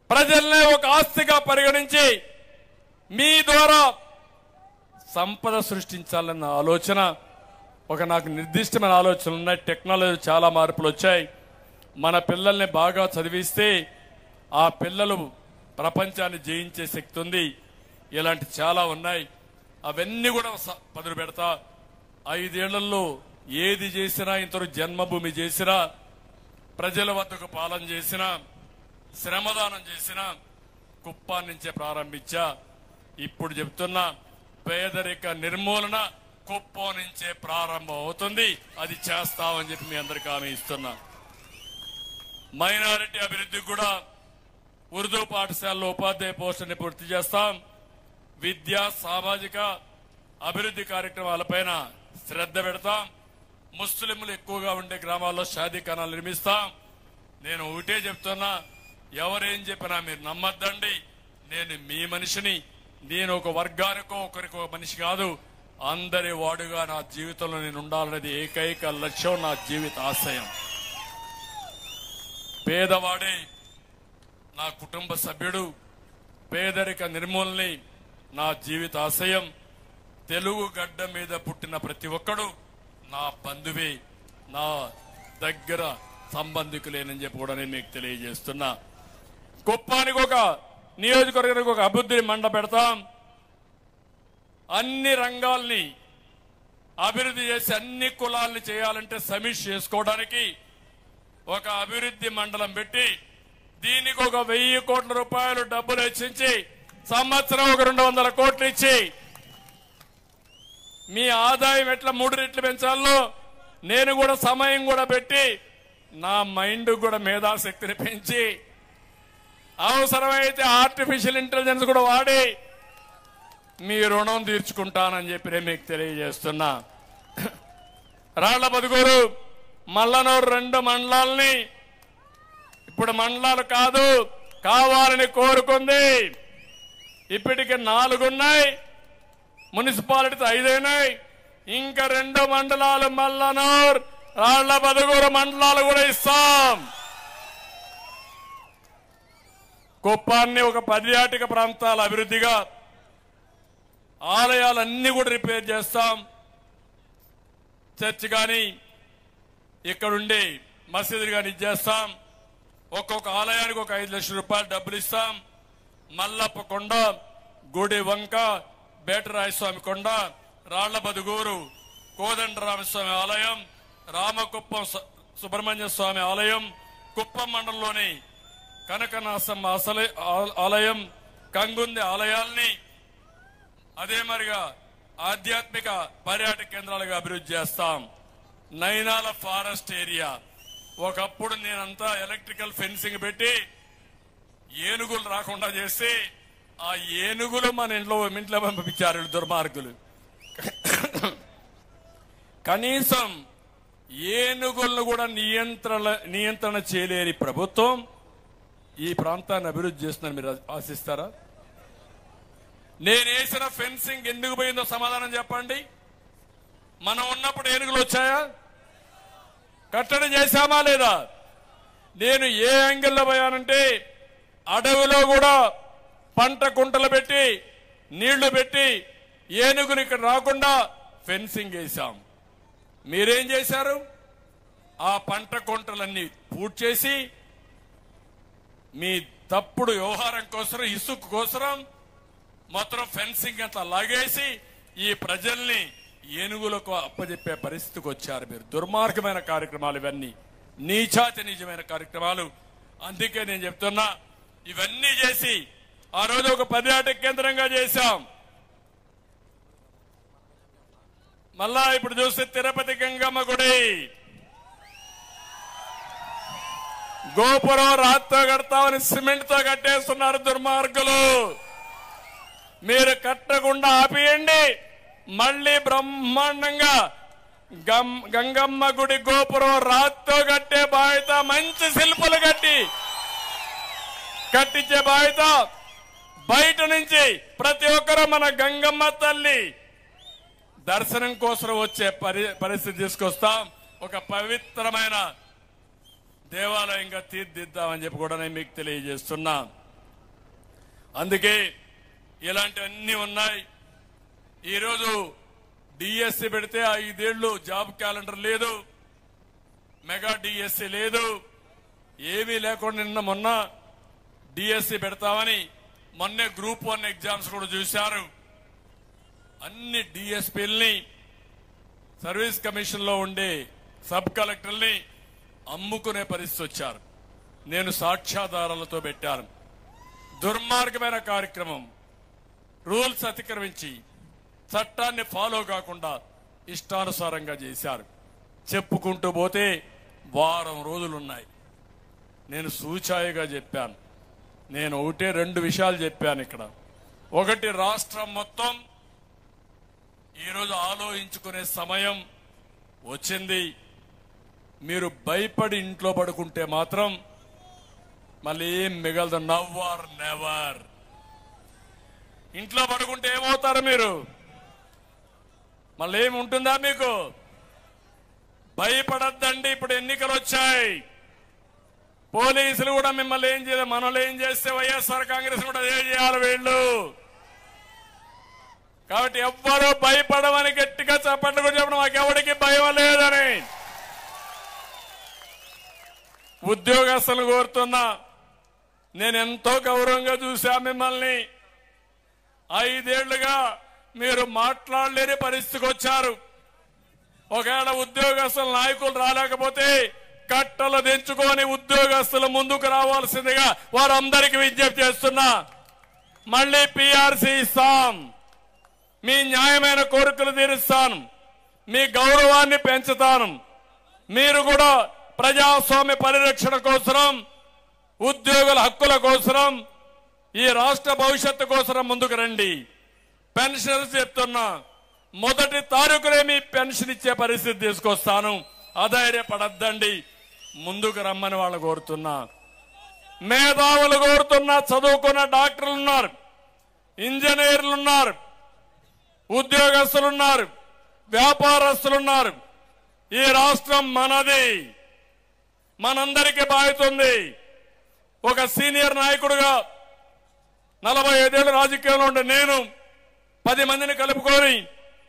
ప్రజల్నే ఒక ఆస్తిగా పరిగణించి మీ ద్వారా సంపద సృష్టించాలన్న ఆలోచన, నాకు నిర్దిష్టమైన ఆలోచనలు ఉన్నాయి. టెక్నాలజీ చాలా మార్పులు వచ్చాయి. మన పిల్లల్ని బాగా చదివిస్తే ఆ పిల్లలు ప్రపంచాన్ని జయించే శక్తి ఉంది. ఇలాంటి చాలా ఉన్నాయి. అవన్నీ కూడా పదులు పెడతా. 5 ఏళ్లలో ఏది చేసినా, ఇంతవరకు జన్మభూమి చేసినా, ప్రజల వద్దకు పాలన చేసినా, శ్రమదానం చేసినా కుప్పాన్ని నుంచే ప్రారంభించా. ఇప్పుడు చెప్తున్నా, పేదరిక నిర్మూలన కుప్పం నుంచే ప్రారంభం అవుతుంది. అది చేస్తామని చెప్పి మీ అందరికీ హామీ ఇస్తున్నా. మైనారిటీ అభివృద్ధికి కూడా ఉర్దూ పాఠశాలలో ఉపాధ్యాయ పోస్టుని పూర్తి చేస్తాం. విద్యా, సామాజిక అభివృద్ధి కార్యక్రమాలపైన శ్రద్ధ పెడతాం. ముస్లింలు ఎక్కువగా ఉండే గ్రామాల్లో షాదీఖానాలు నిర్మిస్తాం. నేను ఒకటే చెప్తున్నా, ఎవరేం చెప్పినా మీరు నమ్మద్దండి. నేను మీ మనిషిని. నేను ఒక వర్గానికో ఒకరికో మనిషి కాదు, అందరి వాడుగా నా జీవితంలో నేను ఉండాలనేది ఏకైక లక్ష్యం, నా జీవిత ఆశయం. పేదవాడే నా కుటుంబ సభ్యుడు. పేదరిక నిర్మూలనే నా జీవిత ఆశయం. తెలుగు గడ్డ మీద పుట్టిన ప్రతి ఒక్కడు నా బంధువే, నా దగ్గర సంబంధికులేనని చెప్పి కూడా నేను మీకు తెలియజేస్తున్నా. కుప్పానికి ఒక నియోజకవర్గానికి ఒక అభివృద్ధి మండ పెడతాం. అన్ని రంగాల్ని అభివృద్ధి చేసి అన్ని కులాల్ని చేయాలంటే సమీక్ష చేసుకోవడానికి ఒక అభివృద్ధి మండలం పెట్టి దీనికి ఒక 1000 కోట్ల రూపాయలు డబ్బులు వెచ్చించి సంవత్సరం ఒక 200 కోట్లు ఇచ్చి మీ ఆదాయం ఎట్లా 3 రెట్లు పెంచాలో నేను కూడా సమయం కూడా పెట్టి నా మైండ్ కూడా మేధాశక్తిని పెంచి అవసరమైతే ఆర్టిఫిషియల్ ఇంటెలిజెన్స్ కూడా వాడి మీ రుణం తీర్చుకుంటానని చెప్పి నేను మీకు తెలియజేస్తున్నా. రాళ్లబదుగూరు, మల్లనూరు 2 మండలాల్ని ఇప్పుడు మండలాలు కాదు కావాలని కోరుకుంది. ఇప్పటికి 4 ఉన్నాయి. మున్సిపాలిటీ 5 అయినాయి. ఇంకా 2 మండలాలు మల్లనూరు, రాళ్లబదుగూరు మండలాలు కూడా ఇస్తాం. కుప్పాన్ని ఒక పర్యాటక ప్రాంతాల అభివృద్ధిగా ఆలయాలన్నీ కూడా రిపేర్ చేస్తాం. చర్చ్ కానీ ఇక్కడుండి మసీదులు కానీ ఇచ్చేస్తాం. ఒక్కొక్క ఆలయానికి ఒక 5 లక్షల రూపాయలు డబ్బులు ఇస్తాం. మల్లప్ప కొండ, గుడి వంక, బేటరాయస్వామి కొండ, రాళ్లబదుగూరు కోదండరామస్వామి ఆలయం, రామకుప్పం సుబ్రహ్మణ్య స్వామి ఆలయం, కుప్పం మండలంలోని కనకనాసమ్మ ఆలయం, కంగుంది ఆలయాల్ని అదే మరిగా ఆధ్యాత్మిక పర్యాటక కేంద్రాలుగా అభివృద్ధి చేస్తాం. నైనాల ఫారెస్ట్ ఏరియా, ఒకప్పుడు నేనంతా ఎలక్ట్రికల్ ఫెన్సింగ్ పెట్టి ఏనుగులు రాకుండా చేసి ఆ ఏనుగులు మన ఇంట్లో పంపించారు దుర్మార్గులు. కనీసం ఏనుగులను కూడా నియంత్రణ చేయలేని ప్రభుత్వం ఈ ప్రాంతాన్ని అభివృద్ధి చేస్తుందని మీరు ఆశిస్తారా? నేను వేసిన ఫెన్సింగ్ ఎందుకు పోయిందో సమాధానం చెప్పండి. మనం ఉన్నప్పుడు ఏనుగులు వచ్చాయా? కట్టడి చేశామా లేదా? నేను ఏ యాంగిల్లో పోయానంటే అడవిలో కూడా పంట కుంటలు పెట్టి నీళ్లు పెట్టి ఏనుగులు ఇక్కడ రాకుండా ఫెన్సింగ్ వేశాం. మీరేం చేశారు? ఆ పంట కుంటలన్నీ పూర్తి చేసి మీ తప్పుడు వ్యవహారం కోసం, ఇసుక కోసం మొత్తం ఫెన్సింగ్ అంతా లాగేసి ఈ ప్రజల్ని ఏనుగులకు అప్పచెప్పే పరిస్థితికి వచ్చారు మీరు. దుర్మార్గమైన కార్యక్రమాలు ఇవన్నీ, నీచాతి నిజమైన కార్యక్రమాలు. అందుకే నేను చెప్తున్నా, ఇవన్నీ చేసి ఆ రోజు ఒక పర్యాటక కేంద్రంగా చేశాం. మళ్ళా ఇప్పుడు చూస్తే తిరుపతి గంగమ్మ గుడి గోపురం రాత్తో కడతామని సిమెంట్ తో కట్టేస్తున్నారు దుర్మార్గులు. మీరు కట్టకుండా ఆపేయండి. మళ్ళీ బ్రహ్మాండంగా గంగమ్మ గుడి గోపురం రాత్తో కట్టే బాధ్యత, మంచి శిల్పులు కట్టించే బాధ్యత. బయట నుంచి ప్రతి ఒక్కరూ మన గంగమ్మ తల్లి దర్శనం కోసం వచ్చే పరిస్థితి తీసుకొస్తాం. ఒక పవిత్రమైన దేవాలయంగా తీర్చిదిద్దామని చెప్పి కూడా నేను మీకు తెలియజేస్తున్నా. అందుకే ఇలాంటివన్నీ ఉన్నాయి. ఈరోజు డిఎస్సి పెడితే 5 ఏళ్లు జాబ్ క్యాలెండర్ లేదు, మెగా డిఎస్సి లేదు, ఏమీ లేకుండా మొన్న డిఎస్సి పెడతామని మొన్నే గ్రూప్ 1 ఎగ్జామ్స్ కూడా చూశారు. అన్ని డిఎస్పీల్ని, సర్వీస్ కమిషన్ లో ఉండే సబ్ కలెక్టర్ని అమ్ముకునే పరిస్థితి వచ్చారు. నేను సాక్ష్యాధారాలతో పెట్టాను. దుర్మార్గమైన కార్యక్రమం. రూల్స్ అతిక్రమించి చట్టాన్ని ఫాలో కాకుండా ఇష్టానుసారంగా చేశారు. చెప్పుకుంటూ పోతే వారం రోజులున్నాయి. నేను సూచాయిగా చెప్పాను. నేను 1-2 విషయాలు చెప్పాను ఇక్కడ. ఒకటి, రాష్ట్రం మొత్తం ఈరోజు ఆలోచించుకునే సమయం వచ్చింది. మీరు భయపడి ఇంట్లో పడుకుంటే మాత్రం మళ్ళీ ఏం మిగలదు. Now or never. ఇంట్లో పడుకుంటే ఏమవుతారు మీరు? మళ్ళీ ఏమి ఉంటుందా మీకు? భయపడద్దండి. ఇప్పుడు ఎన్నికలు వచ్చాయి. పోలీసులు కూడా మిమ్మల్ని ఏం చేయలేదు. మనల్ని ఏం చేస్తే వైఎస్ఆర్ కాంగ్రెస్ కూడా అదే చేయాలి వీళ్ళు. కాబట్టి ఎవ్వరూ భయపడమని గట్టిగా చప్పట్లు కూడా చెప్పడం, మాకెవడికి భయం లేదని. ఉద్యోగస్తులు కోరుతున్నా, నేను ఎంతో గౌరవంగా చూశా మిమ్మల్ని. 5 ఏళ్లుగా మీరు మాట్లాడలేని పరిస్థితికి వచ్చారు. ఒకవేళ ఉద్యోగస్తుల నాయకులు రాలేకపోతే కట్టలు దించుకొని ఉద్యోగస్తులు ముందుకు రావాల్సిందిగా వారందరికీ విజ్ఞప్తి చేస్తున్నా. మళ్ళీ పిఆర్సీ ఇస్తాం, మీ న్యాయమైన కోరికలు తీరుస్తాను, మీ గౌరవాన్ని పెంచుతాను. మీరు కూడా ప్రజాస్వామ్య పరిరక్షణ కోసం, ఉద్యోగుల హక్కుల కోసం, ఈ రాష్ట్ర భవిష్యత్తు కోసం ముందుకు రండి. పెన్షనర్స్ చెప్తున్నా, మొదటి తారీఖునే మీ పెన్షన్ ఇచ్చే పరిస్థితి తీసుకొస్తాను. అధైర్యపడద్దండి, ముందుకు రమ్మని వాళ్ళు కోరుతున్నా. మేధావులు కోరుతున్నా. చదువుకున్న డాక్టర్లు ఉన్నారు, ఇంజనీర్లు ఉన్నారు, ఉద్యోగస్తులున్నారు, వ్యాపారస్తులున్నారు. ఈ రాష్ట్రం మనది, మనందరికీ బాధ్యత ఉంది. ఒక సీనియర్ నాయకుడుగా 45 ఏళ్ళు రాజకీయంలో ఉండే నేను 10 మందిని కలుపుకొని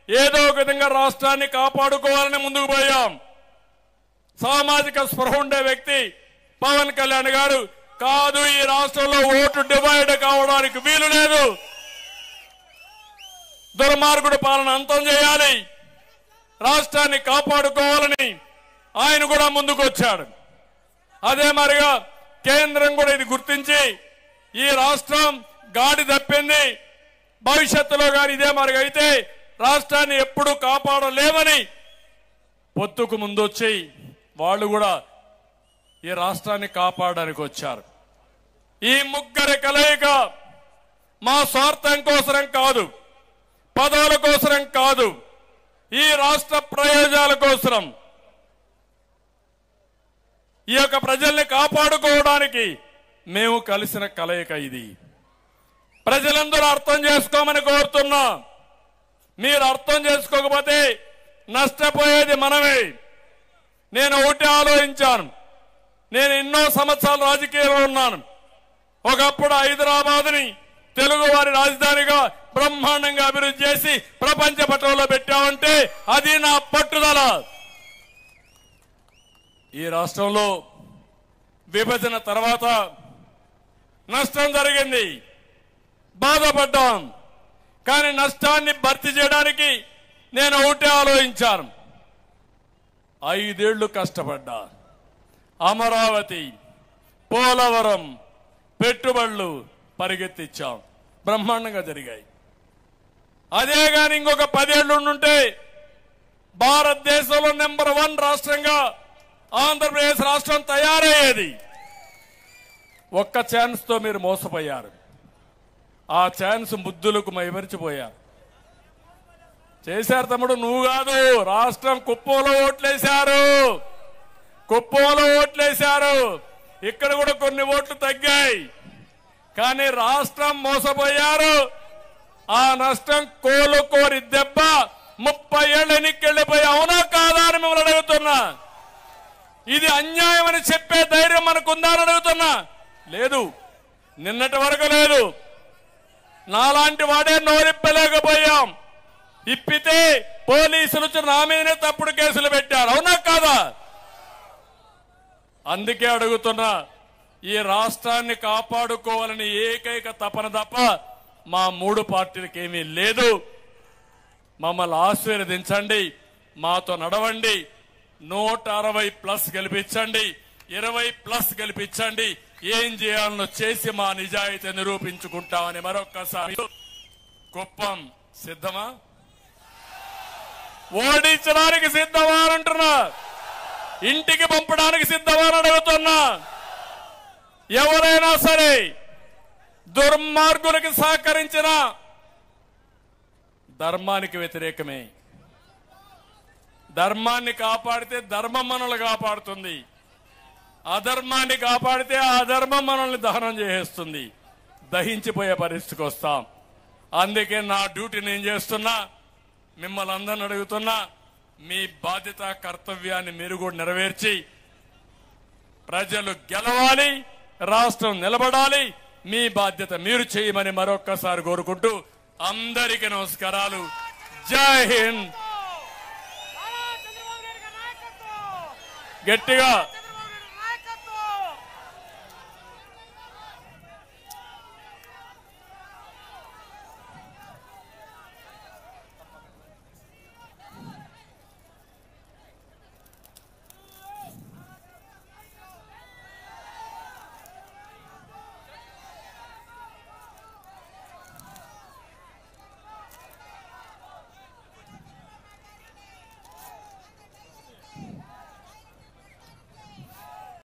ఏదో ఒక విధంగా రాష్ట్రాన్ని కాపాడుకోవాలని ముందుకు పోయాం. సామాజిక స్పృహ ఉండే వ్యక్తి పవన్ కళ్యాణ్ గారు కాదు, ఈ రాష్ట్రంలో ఓటు డివైడ్ కావడానికి వీలు లేదు, దుర్మార్గుడి పాలన అంతం చేయాలి, రాష్ట్రాన్ని కాపాడుకోవాలని ఆయన కూడా ముందుకు వచ్చాడు. అదే మరిగా కేంద్రం కూడా ఇది గుర్తించి ఈ రాష్ట్రం గాడి తప్పింది, భవిష్యత్తులో కానీ ఇదే మరిగా అయితే రాష్ట్రాన్ని ఎప్పుడూ కాపాడలేమని పొత్తుకు ముందొచ్చి వాళ్ళు కూడా ఈ రాష్ట్రాన్ని కాపాడడానికి వచ్చారు. ఈ ముగ్గురి కలయిక మా స్వార్థం కోసరం కాదు, పదవుల కోసరం కాదు, ఈ రాష్ట్ర ప్రయోజనాల కోసరం, ఈ యొక్క ప్రజల్ని కాపాడుకోవడానికి మేము కలిసిన కలయిక ఇది. ప్రజలందరూ అర్థం చేసుకోమని కోరుతున్నా. మీరు అర్థం చేసుకోకపోతే నష్టపోయేది మనమే. నేను ఒకటి ఆలోచించాను. నేను ఎన్నో సంవత్సరాలు రాజకీయాల్లో ఉన్నాను. ఒకప్పుడు హైదరాబాద్ని తెలుగు వారి రాజధానిగా బ్రహ్మాండంగా అభివృద్ధి చేసి ప్రపంచ పటంలో పెట్టామంటే అది నా పట్టుదల. ఈ రాష్ట్రంలో విభజన తర్వాత నష్టం జరిగింది, బాధపడ్డాం. కానీ నష్టాన్ని భర్తీ చేయడానికి నేను ఒకటే ఆలోచించాను. 5 ఏళ్లు కష్టపడ్డా. అమరావతి, పోలవరం పెట్టుబడులు పరిగెత్తిచ్చాం, బ్రహ్మాండంగా జరిగాయి. అదే గాని ఇంకొక 10 ఏళ్లు ఉండుంటే భారతదేశంలో నెంబర్ 1 రాష్ట్రంగా ఆంధ్రప్రదేశ్ రాష్ట్రం తయారయ్యేది. ఒక్క ఛాన్స్ తో మీరు మోసపోయారు. ఆ ఛాన్స్ ముద్దులకు మైమరిచిపోయారు. చేశారు తమ్ముడు, నువ్వు కాదు, రాష్ట్రం కుప్పంలో ఓట్లేశారు, కుప్పంలో ఓట్లేశారు. ఇక్కడ కూడా కొన్ని ఓట్లు తగ్గాయి. కానీ రాష్ట్రం మోసపోయారు. ఆ నష్టం కోలుకోరి దెబ్బ 30 ఏళ్ళు ఎన్నికెళ్లిపోయి అవునా కాదా అని మిమ్మల్ని అడుగుతున్నా. ఇది అన్యాయం అని చెప్పే ధైర్యం మనకుందా అని అడుగుతున్నా. లేదు, నిన్నటి వరకు లేదు. నాలాంటి వాడే నోరిప్పలేకపోయాం. ఇప్పితే పోలీసులు నా మీదనే తప్పుడు కేసులు పెట్టారు, అవునా కాదా? అందుకే అడుగుతున్నా, ఈ రాష్ట్రాన్ని కాపాడుకోవాలని ఏకైక తపన తప్ప మా 3 పార్టీలకు ఏమీ లేదు. మమ్మల్ని ఆశీర్వదించండి, మాతో నడవండి, 160+ గెలిపించండి, 20+ గెలిపించండి. ఏం చేయాలనో చేసి మా నిజాయితీ నిరూపించుకుంటామని మరొక్కసారి. కుప్పం సిద్ధమా? ఓడించడానికి సిద్ధమా అని అంటున్నా. ఇంటికి పంపడానికి సిద్ధమా అని అడుగుతున్నా. ఎవరైనా సరే దుర్మార్గులకు సహకరించిన ధర్మానికి వ్యతిరేకమే. ధర్మాన్ని కాపాడితే ధర్మం మనల్ని కాపాడుతుంది, అధర్మాన్ని కాపాడితే ఆ ధర్మం మనల్ని దహనం చేసేస్తుంది, దహించిపోయే పరిస్థితికి వస్తాం. అందుకే నా డ్యూటీ నేను చేస్తున్నా. మిమ్మల్ని అందరిని అడుగుతున్నా, మీ బాధ్యత కర్తవ్యాన్ని మీరు కూడా నెరవేర్చి ప్రజలు గెలవాలి, రాష్ట్రం నిలబడాలి. మీ బాధ్యత మీరు చేయమని మరొక్కసారి కోరుకుంటూ అందరికీ నమస్కారాలు. జై హింద్. గట్టిగా